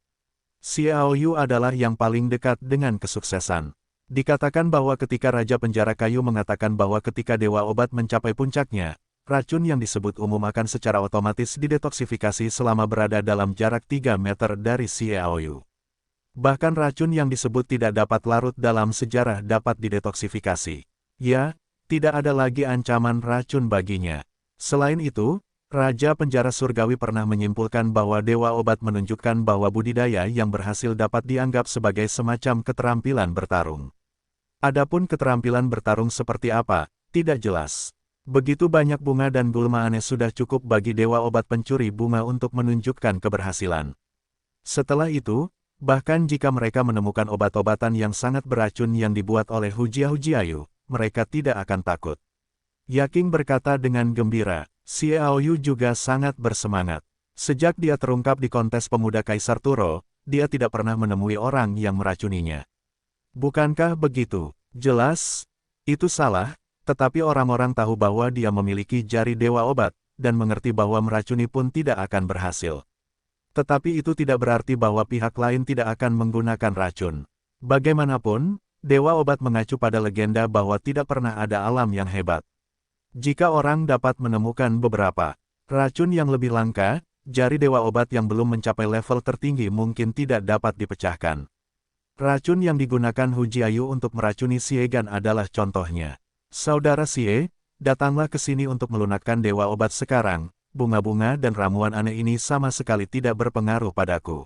Xiaoyu adalah yang paling dekat dengan kesuksesan. Dikatakan bahwa ketika Raja Penjara Kayu mengatakan bahwa ketika dewa obat mencapai puncaknya, racun yang disebut umum akan secara otomatis didetoksifikasi selama berada dalam jarak 3 meter dari Xiaoyu. Bahkan racun yang disebut tidak dapat larut dalam sejarah dapat didetoksifikasi. Ya, tidak ada lagi ancaman racun baginya. Selain itu, Raja Penjara Surgawi pernah menyimpulkan bahwa dewa obat menunjukkan bahwa budidaya yang berhasil dapat dianggap sebagai semacam keterampilan bertarung. Adapun keterampilan bertarung seperti apa, tidak jelas. Begitu banyak bunga dan gulma aneh sudah cukup bagi dewa obat pencuri bunga untuk menunjukkan keberhasilan. Setelah itu, bahkan jika mereka menemukan obat-obatan yang sangat beracun yang dibuat oleh Hujiayu, mereka tidak akan takut. Yaking berkata dengan gembira, Xiaoyu juga sangat bersemangat. Sejak dia terungkap di kontes pemuda Kaisar Turo, dia tidak pernah menemui orang yang meracuninya. Bukankah begitu? Jelas, itu salah. Tetapi orang-orang tahu bahwa dia memiliki jari dewa obat, dan mengerti bahwa meracuni pun tidak akan berhasil. Tetapi itu tidak berarti bahwa pihak lain tidak akan menggunakan racun. Bagaimanapun, dewa obat mengacu pada legenda bahwa tidak pernah ada alam yang hebat. Jika orang dapat menemukan beberapa racun yang lebih langka, jari dewa obat yang belum mencapai level tertinggi mungkin tidak dapat dipecahkan. Racun yang digunakan Hujiayu untuk meracuni Xiegan adalah contohnya. Saudara Xie, datanglah ke sini untuk melunakkan dewa obat sekarang. Bunga-bunga dan ramuan aneh ini sama sekali tidak berpengaruh padaku.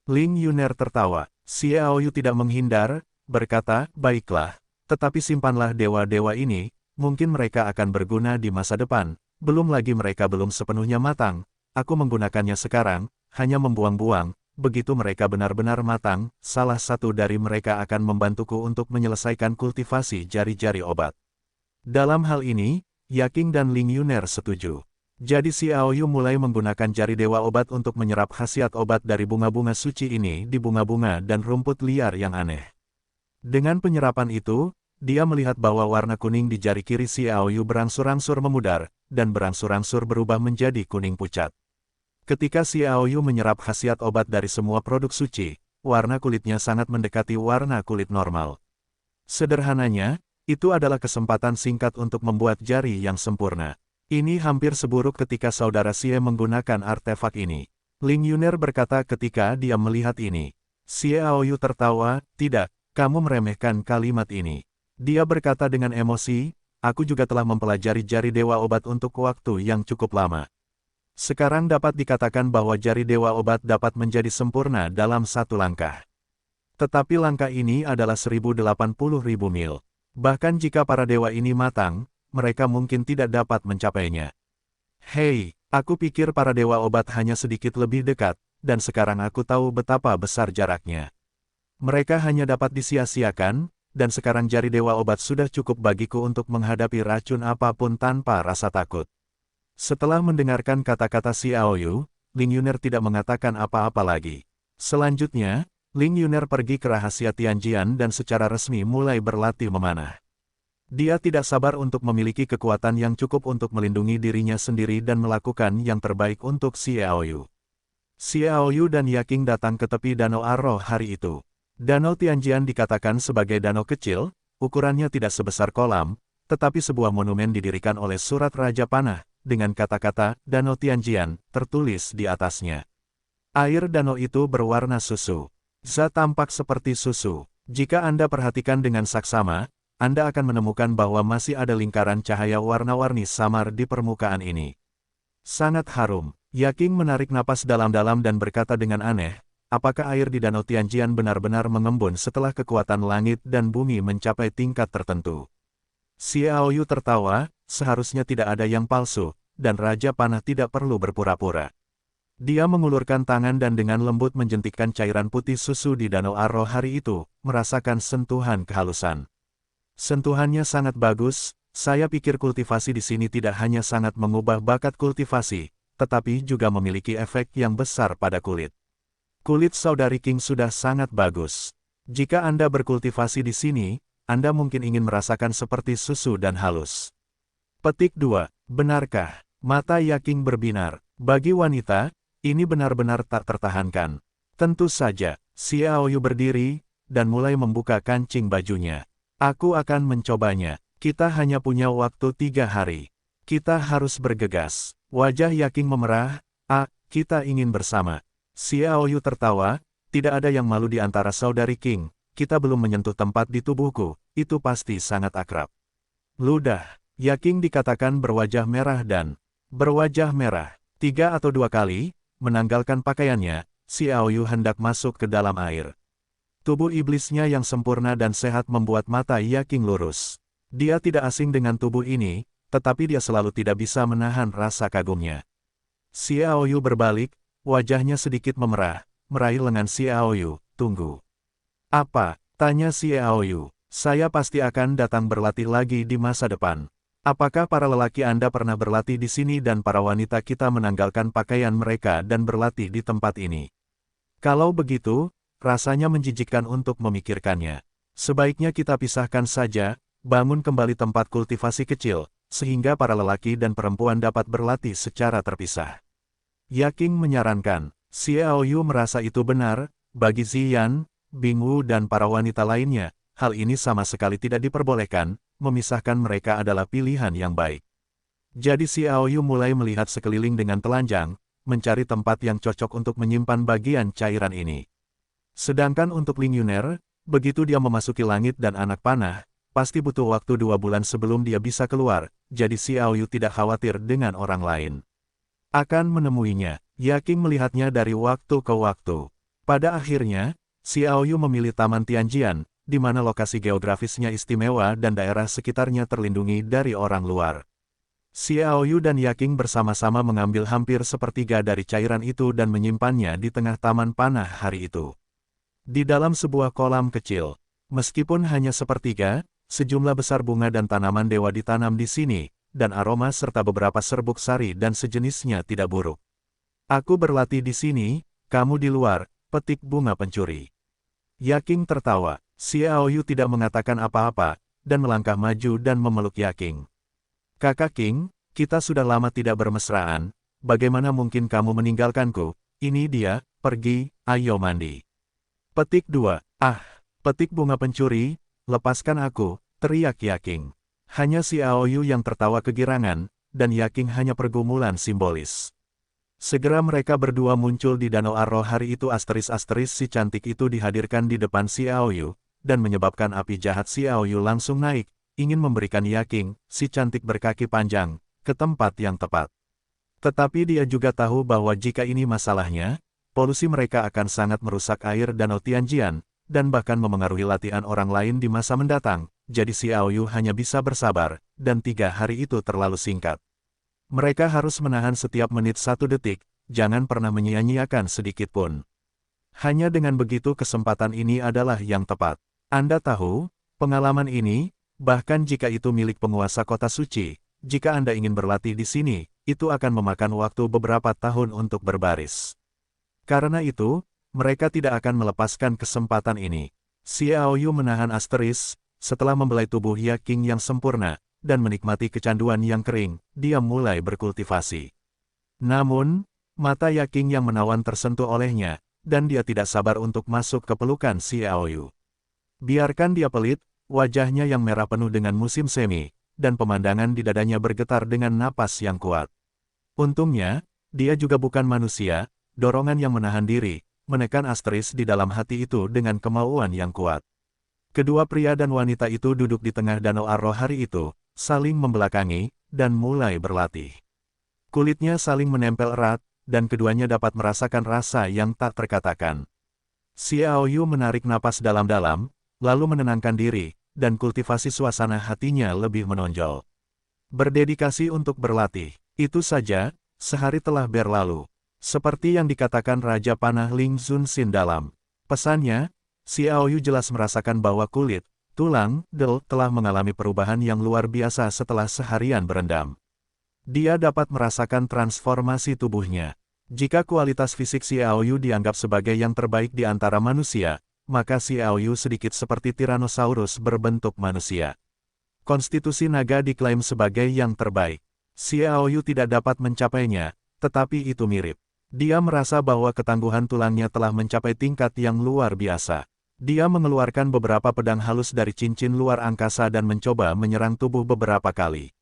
Ling Yuner tertawa. Xiaoyu tidak menghindar, berkata, baiklah, tetapi simpanlah dewa-dewa ini, mungkin mereka akan berguna di masa depan, belum lagi mereka belum sepenuhnya matang, aku menggunakannya sekarang, hanya membuang-buang, begitu mereka benar-benar matang, salah satu dari mereka akan membantuku untuk menyelesaikan kultivasi jari-jari obat. Dalam hal ini, Yaking dan Ling Yuner setuju. Jadi Xiao Yu mulai menggunakan jari dewa obat untuk menyerap khasiat obat dari bunga-bunga suci ini di bunga-bunga dan rumput liar yang aneh. Dengan penyerapan itu, dia melihat bahwa warna kuning di jari kiri Xiao Yu berangsur-angsur memudar, dan berangsur-angsur berubah menjadi kuning pucat. Ketika Xiao Yu menyerap khasiat obat dari semua produk suci, warna kulitnya sangat mendekati warna kulit normal. Sederhananya, itu adalah kesempatan singkat untuk membuat jari yang sempurna. Ini hampir seburuk ketika saudara Xie menggunakan artefak ini. Ling Yuner berkata ketika dia melihat ini. Xiao Yu tertawa, tidak, kamu meremehkan kalimat ini. Dia berkata dengan emosi, aku juga telah mempelajari jari dewa obat untuk waktu yang cukup lama. Sekarang dapat dikatakan bahwa jari dewa obat dapat menjadi sempurna dalam satu langkah. Tetapi langkah ini adalah 1080.000 mil. Bahkan jika para dewa ini matang, mereka mungkin tidak dapat mencapainya. Hei, aku pikir para dewa obat hanya sedikit lebih dekat, dan sekarang aku tahu betapa besar jaraknya. Mereka hanya dapat disia-siakan, dan sekarang jari dewa obat sudah cukup bagiku untuk menghadapi racun apapun tanpa rasa takut. Setelah mendengarkan kata-kata Xiao Yu, Ling Yuner tidak mengatakan apa-apa lagi. Selanjutnya, Ling Yuner pergi ke rahasia Tianjian dan secara resmi mulai berlatih memanah. Dia tidak sabar untuk memiliki kekuatan yang cukup untuk melindungi dirinya sendiri dan melakukan yang terbaik untuk Xiao Yu. Xiao Yu dan Yaking datang ke tepi Danau Arroh hari itu. Danau Tianjian dikatakan sebagai danau kecil, ukurannya tidak sebesar kolam, tetapi sebuah monumen didirikan oleh surat Raja Panah, dengan kata-kata Danau Tianjian tertulis di atasnya. Air danau itu berwarna susu. Zat tampak seperti susu. Jika Anda perhatikan dengan saksama, Anda akan menemukan bahwa masih ada lingkaran cahaya warna-warni samar di permukaan ini. Sangat harum. Yaking menarik napas dalam-dalam dan berkata dengan aneh, apakah air di Danau Tianjian benar-benar mengembun setelah kekuatan langit dan bumi mencapai tingkat tertentu? Xiao Yu tertawa, seharusnya tidak ada yang palsu, dan Raja Panah tidak perlu berpura-pura. Dia mengulurkan tangan dan dengan lembut menjentikkan cairan putih susu di Danau Arroh hari itu, merasakan sentuhan kehalusan. Sentuhannya sangat bagus, saya pikir kultivasi di sini tidak hanya sangat mengubah bakat kultivasi, tetapi juga memiliki efek yang besar pada kulit. Kulit saudari King sudah sangat bagus. Jika Anda berkultivasi di sini, Anda mungkin ingin merasakan seperti susu dan halus. Petik 2. Benarkah? Mata Yaking berbinar. Bagi wanita, ini benar-benar tak tertahankan. Tentu saja, Xiao Yu berdiri, dan mulai membuka kancing bajunya. Aku akan mencobanya. Kita hanya punya waktu 3 hari. Kita harus bergegas. Wajah Yaking memerah. Kita ingin bersama. Xiao Yu tertawa, tidak ada yang malu di antara saudari King. Kita belum menyentuh tempat di tubuhku, itu pasti sangat akrab. Ludah. Yaking dikatakan berwajah merah dan berwajah merah. 3 atau 2 kali, menanggalkan pakaiannya, Xiao Yu hendak masuk ke dalam air. Tubuh iblisnya yang sempurna dan sehat membuat mata Yaking lurus. Dia tidak asing dengan tubuh ini, tetapi dia selalu tidak bisa menahan rasa kagumnya. Xiao Yu berbalik, wajahnya sedikit memerah, meraih lengan Xiao Yu. Tunggu. Apa? Tanya Xiao Yu. Saya pasti akan datang berlatih lagi di masa depan. Apakah para lelaki Anda pernah berlatih di sini dan para wanita kita menanggalkan pakaian mereka dan berlatih di tempat ini? Kalau begitu, rasanya menjijikkan untuk memikirkannya. Sebaiknya kita pisahkan saja, bangun kembali tempat kultivasi kecil, sehingga para lelaki dan perempuan dapat berlatih secara terpisah. Yaking menyarankan. Xiao Yu merasa itu benar, bagi Ziyan, Bing Wu dan para wanita lainnya, hal ini sama sekali tidak diperbolehkan, memisahkan mereka adalah pilihan yang baik. Jadi Xiao Yu mulai melihat sekeliling dengan telanjang, mencari tempat yang cocok untuk menyimpan bagian cairan ini. Sedangkan untuk Ling Yuner, begitu dia memasuki langit dan anak panah, pasti butuh waktu 2 bulan sebelum dia bisa keluar, jadi Xiao Yu tidak khawatir dengan orang lain. Akan menemuinya, Yaking melihatnya dari waktu ke waktu. Pada akhirnya, Xiao Yu memilih Taman Tianjian, di mana lokasi geografisnya istimewa dan daerah sekitarnya terlindungi dari orang luar. Xiaoyu dan Yaking bersama-sama mengambil hampir sepertiga dari cairan itu dan menyimpannya di tengah taman panah hari itu. Di dalam sebuah kolam kecil, meskipun hanya sepertiga, sejumlah besar bunga dan tanaman dewa ditanam di sini, dan aroma serta beberapa serbuk sari dan sejenisnya tidak buruk. Aku berlatih di sini, kamu di luar, petik bunga pencuri. Yaking tertawa. Xiaoyu tidak mengatakan apa-apa, dan melangkah maju dan memeluk Yaking. Kakak King, kita sudah lama tidak bermesraan, bagaimana mungkin kamu meninggalkanku? Ini dia, pergi, ayo mandi. Petik 2. Petik bunga pencuri, lepaskan aku, teriak Yaking. Hanya Xiaoyu yang tertawa kegirangan, dan Yaking hanya pergumulan simbolis. Segera mereka berdua muncul di Danau Arroh hari itu. Asteris si cantik itu dihadirkan di depan Xiaoyu, dan menyebabkan api jahat Xiaoyu langsung naik, ingin memberikan Yaking, si cantik berkaki panjang, ke tempat yang tepat. Tetapi dia juga tahu bahwa jika ini masalahnya, polusi mereka akan sangat merusak air Danau Tianjian, dan bahkan memengaruhi latihan orang lain di masa mendatang, jadi Xiaoyu hanya bisa bersabar, dan 3 hari itu terlalu singkat. Mereka harus menahan setiap menit 1 detik, jangan pernah menyia-nyiakan sedikit pun. Hanya dengan begitu kesempatan ini adalah yang tepat. Anda tahu, pengalaman ini, bahkan jika itu milik penguasa kota suci, jika Anda ingin berlatih di sini, itu akan memakan waktu beberapa tahun untuk berbaris. Karena itu, mereka tidak akan melepaskan kesempatan ini. Xiaoyu menahan asteris, setelah membelai tubuh Yaking yang sempurna, dan menikmati kecanduan yang kering, dia mulai berkultivasi. Namun, mata Yaking yang menawan tersentuh olehnya, dan dia tidak sabar untuk masuk ke pelukan Xiaoyu. Biarkan dia pelit, wajahnya yang merah penuh dengan musim semi, dan pemandangan di dadanya bergetar dengan napas yang kuat. Untungnya, dia juga bukan manusia, dorongan yang menahan diri, menekan asteris di dalam hati itu dengan kemauan yang kuat. Kedua pria dan wanita itu duduk di tengah Danau Arroh hari itu, saling membelakangi, dan mulai berlatih. Kulitnya saling menempel erat, dan keduanya dapat merasakan rasa yang tak terkatakan. Xiaoyu menarik napas dalam-dalam, lalu menenangkan diri, dan kultivasi suasana hatinya lebih menonjol. Berdedikasi untuk berlatih, itu saja, sehari telah berlalu. Seperti yang dikatakan Raja Panah Ling Zunxin dalam pesannya, Xiaoyu jelas merasakan bahwa kulit, tulang, del telah mengalami perubahan yang luar biasa setelah seharian berendam. Dia dapat merasakan transformasi tubuhnya. Jika kualitas fisik Xiaoyu dianggap sebagai yang terbaik di antara manusia, maka Xiaoyu sedikit seperti Tyrannosaurus berbentuk manusia. Konstitusi naga diklaim sebagai yang terbaik. Xiaoyu tidak dapat mencapainya, tetapi itu mirip. Dia merasa bahwa ketangguhan tulangnya telah mencapai tingkat yang luar biasa. Dia mengeluarkan beberapa pedang halus dari cincin luar angkasa dan mencoba menyerang tubuh beberapa kali.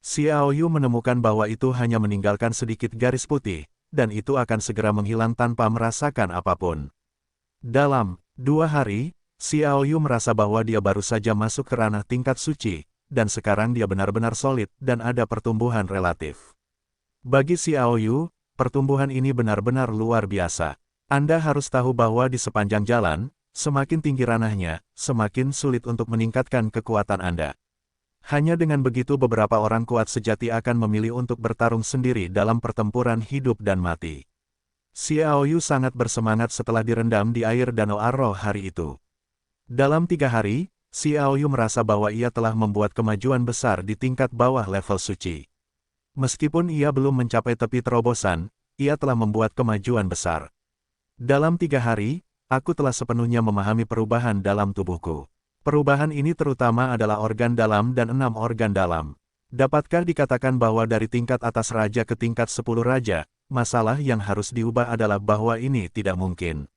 Xiaoyu menemukan bahwa itu hanya meninggalkan sedikit garis putih, dan itu akan segera menghilang tanpa merasakan apapun. Dalam 2 hari, Xiaoyu merasa bahwa dia baru saja masuk ke ranah tingkat suci, dan sekarang dia benar-benar solid dan ada pertumbuhan relatif. Bagi Xiaoyu, pertumbuhan ini benar-benar luar biasa. Anda harus tahu bahwa di sepanjang jalan, semakin tinggi ranahnya, semakin sulit untuk meningkatkan kekuatan Anda. Hanya dengan begitu beberapa orang kuat sejati akan memilih untuk bertarung sendiri dalam pertempuran hidup dan mati. Xiaoyu sangat bersemangat setelah direndam di air Danau Arroh hari itu. Dalam 3 hari, Xiaoyu merasa bahwa ia telah membuat kemajuan besar di tingkat bawah level suci. Meskipun ia belum mencapai tepi terobosan, ia telah membuat kemajuan besar. Dalam 3 hari, aku telah sepenuhnya memahami perubahan dalam tubuhku. Perubahan ini terutama adalah organ dalam dan 6 organ dalam. Dapatkah dikatakan bahwa dari tingkat atas raja ke tingkat 10 raja, masalah yang harus diubah adalah bahwa ini tidak mungkin.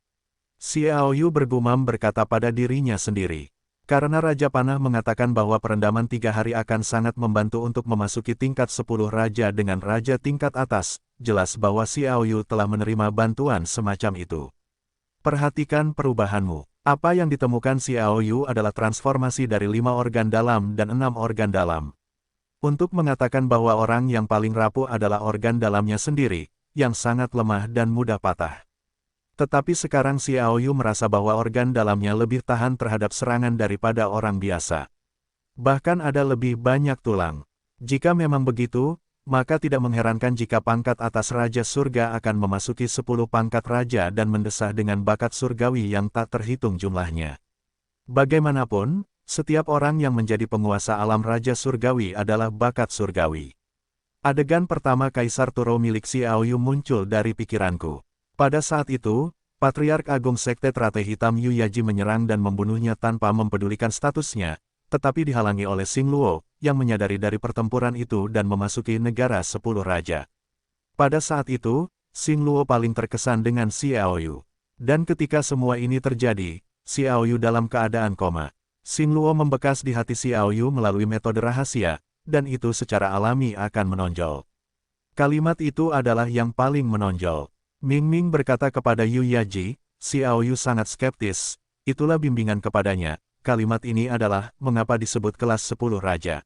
Xiaoyu bergumam berkata pada dirinya sendiri. Karena Raja Panah mengatakan bahwa perendaman 3 hari akan sangat membantu untuk memasuki tingkat 10 raja dengan raja tingkat atas, jelas bahwa Xiaoyu telah menerima bantuan semacam itu. Perhatikan perubahanmu. Apa yang ditemukan Xiaoyu adalah transformasi dari 5 organ dalam dan 6 organ dalam. Untuk mengatakan bahwa orang yang paling rapuh adalah organ dalamnya sendiri, yang sangat lemah dan mudah patah. Tetapi sekarang Xiao Yu merasa bahwa organ dalamnya lebih tahan terhadap serangan daripada orang biasa. Bahkan ada lebih banyak tulang. Jika memang begitu, maka tidak mengherankan jika pangkat atas Raja Surga akan memasuki 10 pangkat Raja dan mendesah dengan bakat surgawi yang tak terhitung jumlahnya. Bagaimanapun, setiap orang yang menjadi penguasa alam Raja Surgawi adalah bakat surgawi. Adegan pertama Kaisar Turo milik Xiao Yu muncul dari pikiranku. Pada saat itu, Patriark Agung Sekte Teratai Hitam Yu Yaji menyerang dan membunuhnya tanpa mempedulikan statusnya, tetapi dihalangi oleh Xing Luo, yang menyadari dari pertempuran itu dan memasuki negara 10 raja. Pada saat itu, Xing Luo paling terkesan dengan Xiao Yu. Dan ketika semua ini terjadi, Xiao Yu dalam keadaan koma. Xing Luo membekas di hati Xiao Yu melalui metode rahasia, dan itu secara alami akan menonjol. Kalimat itu adalah yang paling menonjol. Ming Ming berkata kepada Yu Yaji, Xiao Yu sangat skeptis, itulah bimbingan kepadanya. Kalimat ini adalah, mengapa disebut kelas 10 raja?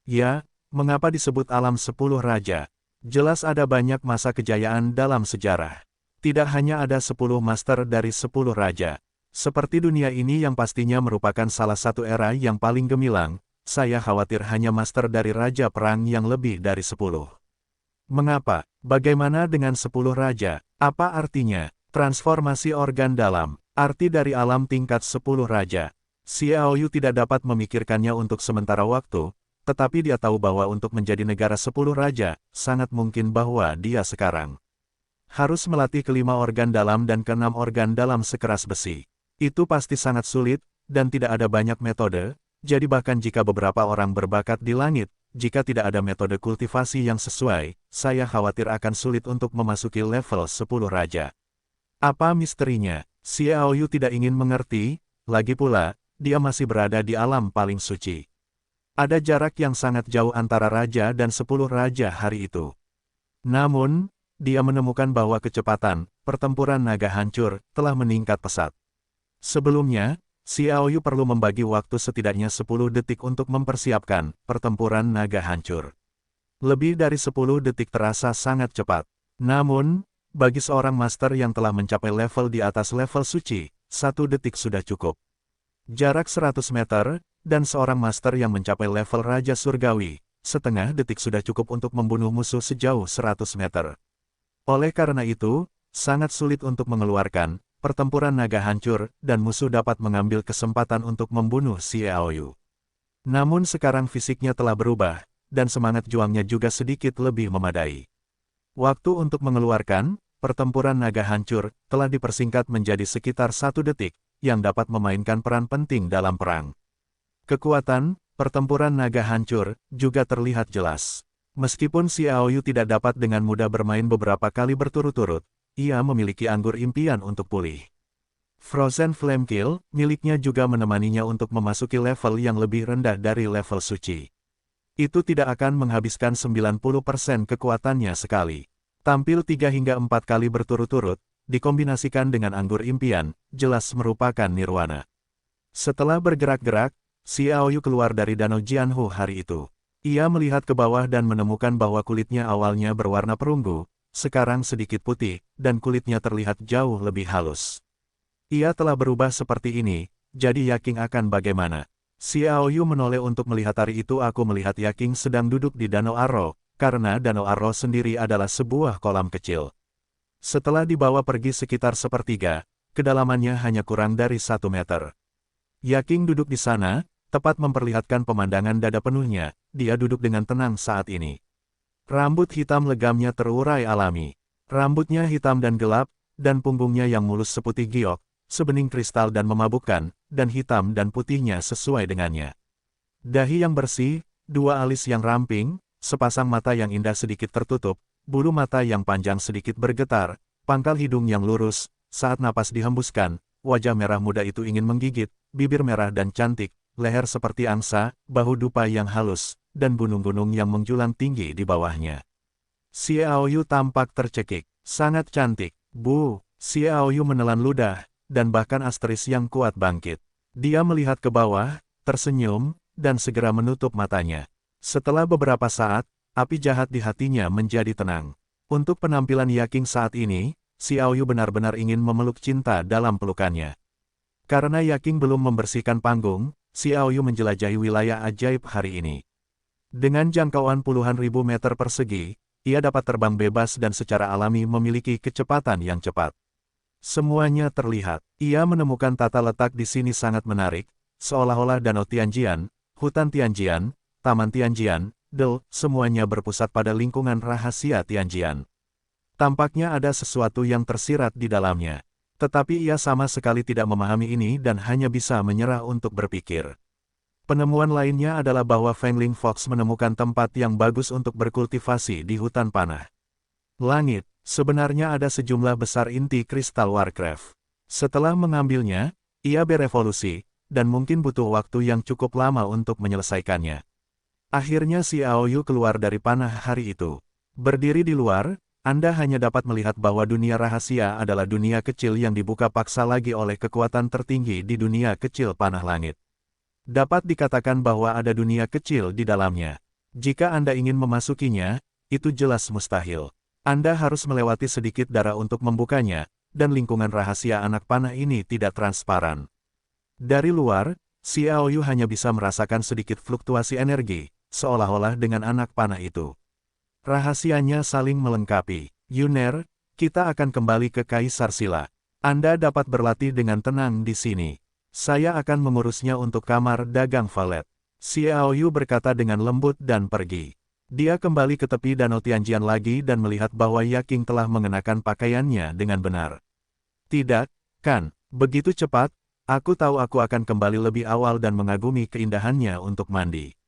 Ya, mengapa disebut alam 10 raja? Jelas ada banyak masa kejayaan dalam sejarah. Tidak hanya ada 10 master dari 10 raja. Seperti dunia ini yang pastinya merupakan salah satu era yang paling gemilang, saya khawatir hanya master dari raja perang yang lebih dari 10. Mengapa? Bagaimana dengan 10 raja? Apa artinya? Transformasi organ dalam. Arti dari alam tingkat 10 raja. Xiao Yu tidak dapat memikirkannya untuk sementara waktu, tetapi dia tahu bahwa untuk menjadi negara 10 raja, sangat mungkin bahwa dia sekarang harus melatih kelima organ dalam dan keenam organ dalam sekeras besi. Itu pasti sangat sulit, dan tidak ada banyak metode, jadi bahkan jika beberapa orang berbakat di langit, jika tidak ada metode kultivasi yang sesuai, saya khawatir akan sulit untuk memasuki level 10 raja. Apa misterinya? Xiao Yu tidak ingin mengerti, lagi pula, dia masih berada di alam paling suci. Ada jarak yang sangat jauh antara raja dan 10 raja hari itu. Namun, dia menemukan bahwa kecepatan pertempuran naga hancur telah meningkat pesat. Sebelumnya, Xiao Yu perlu membagi waktu setidaknya 10 detik untuk mempersiapkan pertempuran naga hancur. Lebih dari 10 detik terasa sangat cepat. Namun, bagi seorang master yang telah mencapai level di atas level suci, 1 detik sudah cukup. Jarak 100 meter, dan seorang master yang mencapai level Raja Surgawi, setengah detik sudah cukup untuk membunuh musuh sejauh 100 meter. Oleh karena itu, sangat sulit untuk mengeluarkan pertempuran naga hancur, dan musuh dapat mengambil kesempatan untuk membunuh Xiao Yu. Namun sekarang fisiknya telah berubah, dan semangat juangnya juga sedikit lebih memadai. Waktu untuk mengeluarkan pertempuran naga hancur telah dipersingkat menjadi sekitar 1 detik, yang dapat memainkan peran penting dalam perang. Kekuatan pertempuran naga hancur juga terlihat jelas. Meskipun Xiao Yu tidak dapat dengan mudah bermain beberapa kali berturut-turut, ia memiliki anggur impian untuk pulih. Frozen Flame Kill miliknya juga menemaninya untuk memasuki level yang lebih rendah dari level suci. Itu tidak akan menghabiskan 90% kekuatannya sekali. Tampil 3 hingga 4 kali berturut-turut, dikombinasikan dengan anggur impian, jelas merupakan nirwana. Setelah bergerak-gerak, Xiao Yu keluar dari danau Jianhu hari itu. Ia melihat ke bawah dan menemukan bahwa kulitnya awalnya berwarna perunggu, sekarang sedikit putih, dan kulitnya terlihat jauh lebih halus. Ia telah berubah seperti ini, jadi yakin akan bagaimana. Xiao Yu menoleh untuk melihat hari itu aku melihat Yaking sedang duduk di Danau Aro, karena Danau Aro sendiri adalah sebuah kolam kecil. Setelah dibawa pergi sekitar sepertiga, kedalamannya hanya kurang dari 1 meter. Yaking duduk di sana, tepat memperlihatkan pemandangan dada penuhnya, dia duduk dengan tenang saat ini. Rambut hitam legamnya terurai alami. Rambutnya hitam dan gelap, dan punggungnya yang mulus seputih giok, sebening kristal dan memabukkan, dan hitam dan putihnya sesuai dengannya. Dahi yang bersih, 2 alis yang ramping, sepasang mata yang indah sedikit tertutup, bulu mata yang panjang sedikit bergetar, pangkal hidung yang lurus, saat napas dihembuskan, wajah merah muda itu ingin menggigit, bibir merah dan cantik, leher seperti angsa, bahu dupa yang halus, dan gunung-gunung yang menjulang tinggi di bawahnya. Xiao Yu tampak tercekik, sangat cantik, Bu. Xiao Yu menelan ludah, dan bahkan asteris yang kuat bangkit. Dia melihat ke bawah, tersenyum, dan segera menutup matanya. Setelah beberapa saat, api jahat di hatinya menjadi tenang. Untuk penampilan Yaking saat ini, Xiao Yu benar-benar ingin memeluk cinta dalam pelukannya. Karena Yaking belum membersihkan panggung, Xiao Yu menjelajahi wilayah ajaib hari ini. Dengan jangkauan puluhan ribu meter persegi, ia dapat terbang bebas dan secara alami memiliki kecepatan yang cepat. Semuanya terlihat. Ia menemukan tata letak di sini sangat menarik, seolah-olah Danau Tianjian, Hutan Tianjian, Taman Tianjian, semuanya berpusat pada lingkungan rahasia Tianjian. Tampaknya ada sesuatu yang tersirat di dalamnya. Tetapi ia sama sekali tidak memahami ini dan hanya bisa menyerah untuk berpikir. Penemuan lainnya adalah bahwa Fengling Fox menemukan tempat yang bagus untuk berkultivasi di hutan panah. Langit, sebenarnya ada sejumlah besar inti kristal Warcraft. Setelah mengambilnya, ia berevolusi, dan mungkin butuh waktu yang cukup lama untuk menyelesaikannya. Akhirnya Xiao Yu keluar dari panah hari itu. Berdiri di luar, Anda hanya dapat melihat bahwa dunia rahasia adalah dunia kecil yang dibuka paksa lagi oleh kekuatan tertinggi di dunia kecil panah langit. Dapat dikatakan bahwa ada dunia kecil di dalamnya. Jika Anda ingin memasukinya, itu jelas mustahil. Anda harus melewati sedikit darah untuk membukanya, dan lingkungan rahasia anak panah ini tidak transparan. Dari luar, Xiao Yu hanya bisa merasakan sedikit fluktuasi energi, seolah-olah dengan anak panah itu. Rahasianya saling melengkapi. Yuner, kita akan kembali ke Kaisar Sila. Anda dapat berlatih dengan tenang di sini. Saya akan mengurusnya untuk kamar dagang valet. Xiao Yu berkata dengan lembut dan pergi. Dia kembali ke tepi Danau Tianjian lagi dan melihat bahwa Yaking telah mengenakan pakaiannya dengan benar. Tidak, kan, begitu cepat, aku tahu aku akan kembali lebih awal dan mengagumi keindahannya untuk mandi.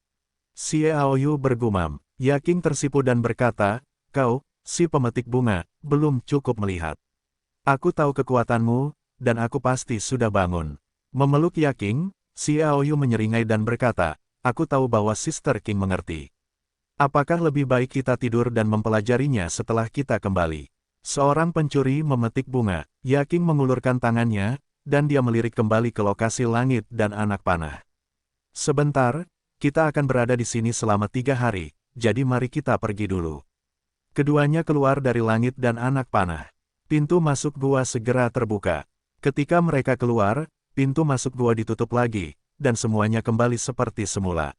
Xiao Yu bergumam. Yaking tersipu dan berkata, kau, si pemetik bunga, belum cukup melihat. Aku tahu kekuatanmu, dan aku pasti sudah bangun. Memeluk Yaking, Xiao Yu menyeringai dan berkata, aku tahu bahwa Sister King mengerti. Apakah lebih baik kita tidur dan mempelajarinya setelah kita kembali? Seorang pencuri memetik bunga. Yaking mengulurkan tangannya, dan dia melirik kembali ke lokasi langit dan anak panah. Sebentar, kita akan berada di sini selama 3 hari, jadi mari kita pergi dulu. Keduanya keluar dari langit dan anak panah. Pintu masuk gua segera terbuka. Ketika mereka keluar, pintu masuk gua ditutup lagi, dan semuanya kembali seperti semula.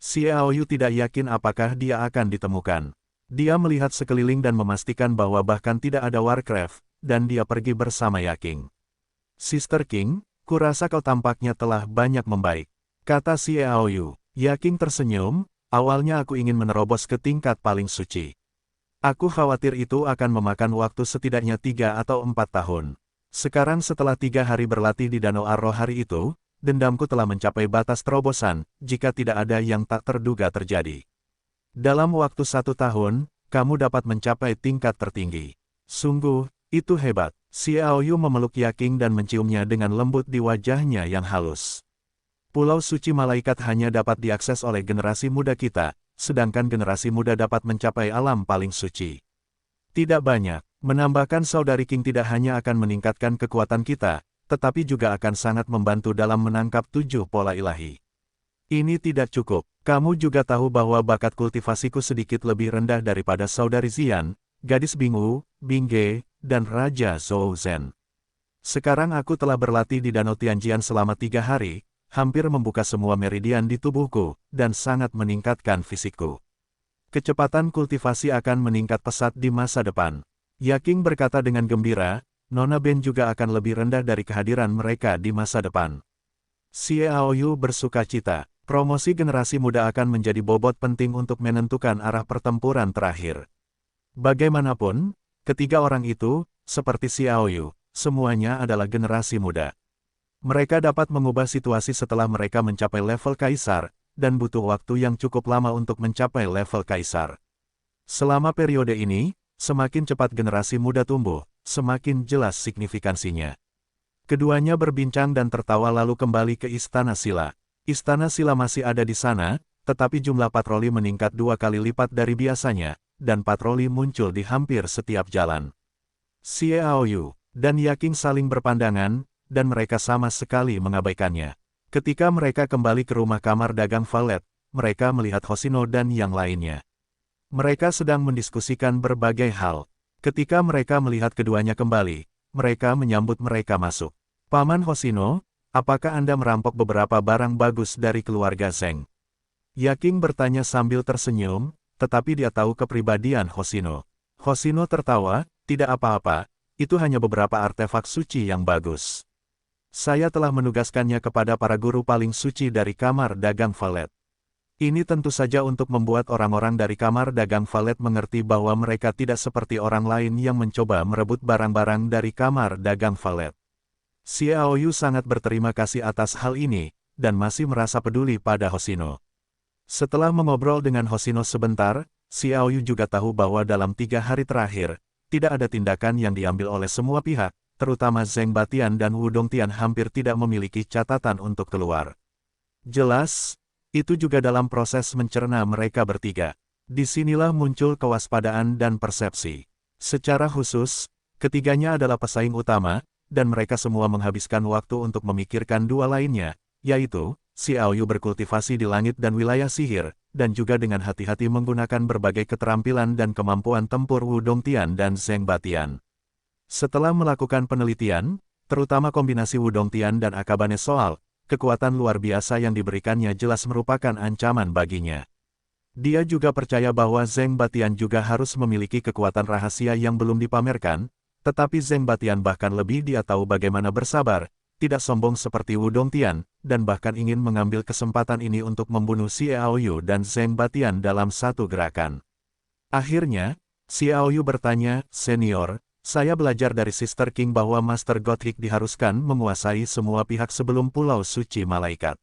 Xiao Yu tidak yakin apakah dia akan ditemukan. Dia melihat sekeliling dan memastikan bahwa bahkan tidak ada Warcraft, dan dia pergi bersama Yaking. Sister King, kurasa kau tampaknya telah banyak membaik, kata Xiao Yu. Yaking tersenyum, awalnya aku ingin menerobos ke tingkat paling suci. Aku khawatir itu akan memakan waktu setidaknya 3 atau 4 tahun. Sekarang setelah 3 hari berlatih di Danau Arroh hari itu, dendamku telah mencapai batas terobosan, jika tidak ada yang tak terduga terjadi. Dalam waktu 1 tahun, kamu dapat mencapai tingkat tertinggi. Sungguh, itu hebat. Xiao Yu memeluk Yaking dan menciumnya dengan lembut di wajahnya yang halus. Pulau Suci Malaikat hanya dapat diakses oleh generasi muda kita, sedangkan generasi muda dapat mencapai alam paling suci. Tidak banyak. Menambahkan Saudari King tidak hanya akan meningkatkan kekuatan kita, tetapi juga akan sangat membantu dalam menangkap 7 pola ilahi. Ini tidak cukup. Kamu juga tahu bahwa bakat kultivasiku sedikit lebih rendah daripada Saudari Xian, Gadis Bingwu, Bingge, dan Raja Zhou Zhen. Sekarang aku telah berlatih di Danau Tianjian selama 3 hari, hampir membuka semua meridian di tubuhku, dan sangat meningkatkan fisikku. Kecepatan kultivasi akan meningkat pesat di masa depan. Yaking berkata dengan gembira, Nona Ben juga akan lebih rendah dari kehadiran mereka di masa depan. Xiao Yu bersukacita. Promosi generasi muda akan menjadi bobot penting untuk menentukan arah pertempuran terakhir. Bagaimanapun, ketiga orang itu, seperti Xiao Yu, semuanya adalah generasi muda. Mereka dapat mengubah situasi setelah mereka mencapai level Kaisar, dan butuh waktu yang cukup lama untuk mencapai level Kaisar. Selama periode ini, semakin cepat generasi muda tumbuh, semakin jelas signifikansinya. Keduanya berbincang dan tertawa lalu kembali ke Istana Sila. Istana Sila masih ada di sana, tetapi jumlah patroli meningkat 2 kali lipat dari biasanya, dan patroli muncul di hampir setiap jalan. Xiao Yu dan Yaking saling berpandangan, dan mereka sama sekali mengabaikannya. Ketika mereka kembali ke rumah kamar dagang valet, mereka melihat Hoshino dan yang lainnya. Mereka sedang mendiskusikan berbagai hal. Ketika mereka melihat keduanya kembali, mereka menyambut mereka masuk. Paman Hoshino, apakah Anda merampok beberapa barang bagus dari keluarga Zeng? Yaking bertanya sambil tersenyum, tetapi dia tahu kepribadian Hoshino. Hoshino tertawa, tidak apa-apa, itu hanya beberapa artefak suci yang bagus. Saya telah menugaskannya kepada para guru paling suci dari kamar dagang Valet. Ini tentu saja untuk membuat orang-orang dari kamar dagang Valet mengerti bahwa mereka tidak seperti orang lain yang mencoba merebut barang-barang dari kamar dagang Valet. Xiao Yu sangat berterima kasih atas hal ini, dan masih merasa peduli pada Hoshino. Setelah mengobrol dengan Hoshino sebentar, Xiao Yu juga tahu bahwa dalam 3 hari terakhir, tidak ada tindakan yang diambil oleh semua pihak, terutama Zeng Batian dan Wu Dongtian hampir tidak memiliki catatan untuk keluar. Jelas, itu juga dalam proses mencerna mereka bertiga. Disinilah muncul kewaspadaan dan persepsi. Secara khusus, ketiganya adalah pesaing utama, dan mereka semua menghabiskan waktu untuk memikirkan dua lainnya, yaitu, Xiao Yu berkultivasi di langit dan wilayah sihir, dan juga dengan hati-hati menggunakan berbagai keterampilan dan kemampuan tempur Wu Dongtian dan Zeng Batian. Setelah melakukan penelitian, terutama kombinasi Wu Dongtian dan Akabane soal, kekuatan luar biasa yang diberikannya jelas merupakan ancaman baginya. Dia juga percaya bahwa Zeng Batian juga harus memiliki kekuatan rahasia yang belum dipamerkan, tetapi Zeng Batian bahkan lebih dia tahu bagaimana bersabar, tidak sombong seperti Wu Dongtian, dan bahkan ingin mengambil kesempatan ini untuk membunuh Xiao Yu dan Zeng Batian dalam satu gerakan. Akhirnya, Xiao Yu bertanya, "Senior, saya belajar dari Sister King bahwa Master Gothic diharuskan menguasai semua pihak sebelum Pulau Suci Malaikat.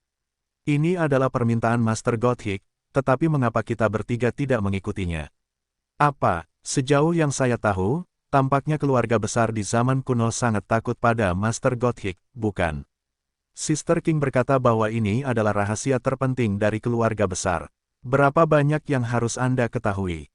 Ini adalah permintaan Master Gothic, tetapi mengapa kita bertiga tidak mengikutinya?" "Apa, sejauh yang saya tahu, tampaknya keluarga besar di zaman kuno sangat takut pada Master Gothic, bukan?" Sister King berkata bahwa ini adalah rahasia terpenting dari keluarga besar. "Berapa banyak yang harus Anda ketahui?"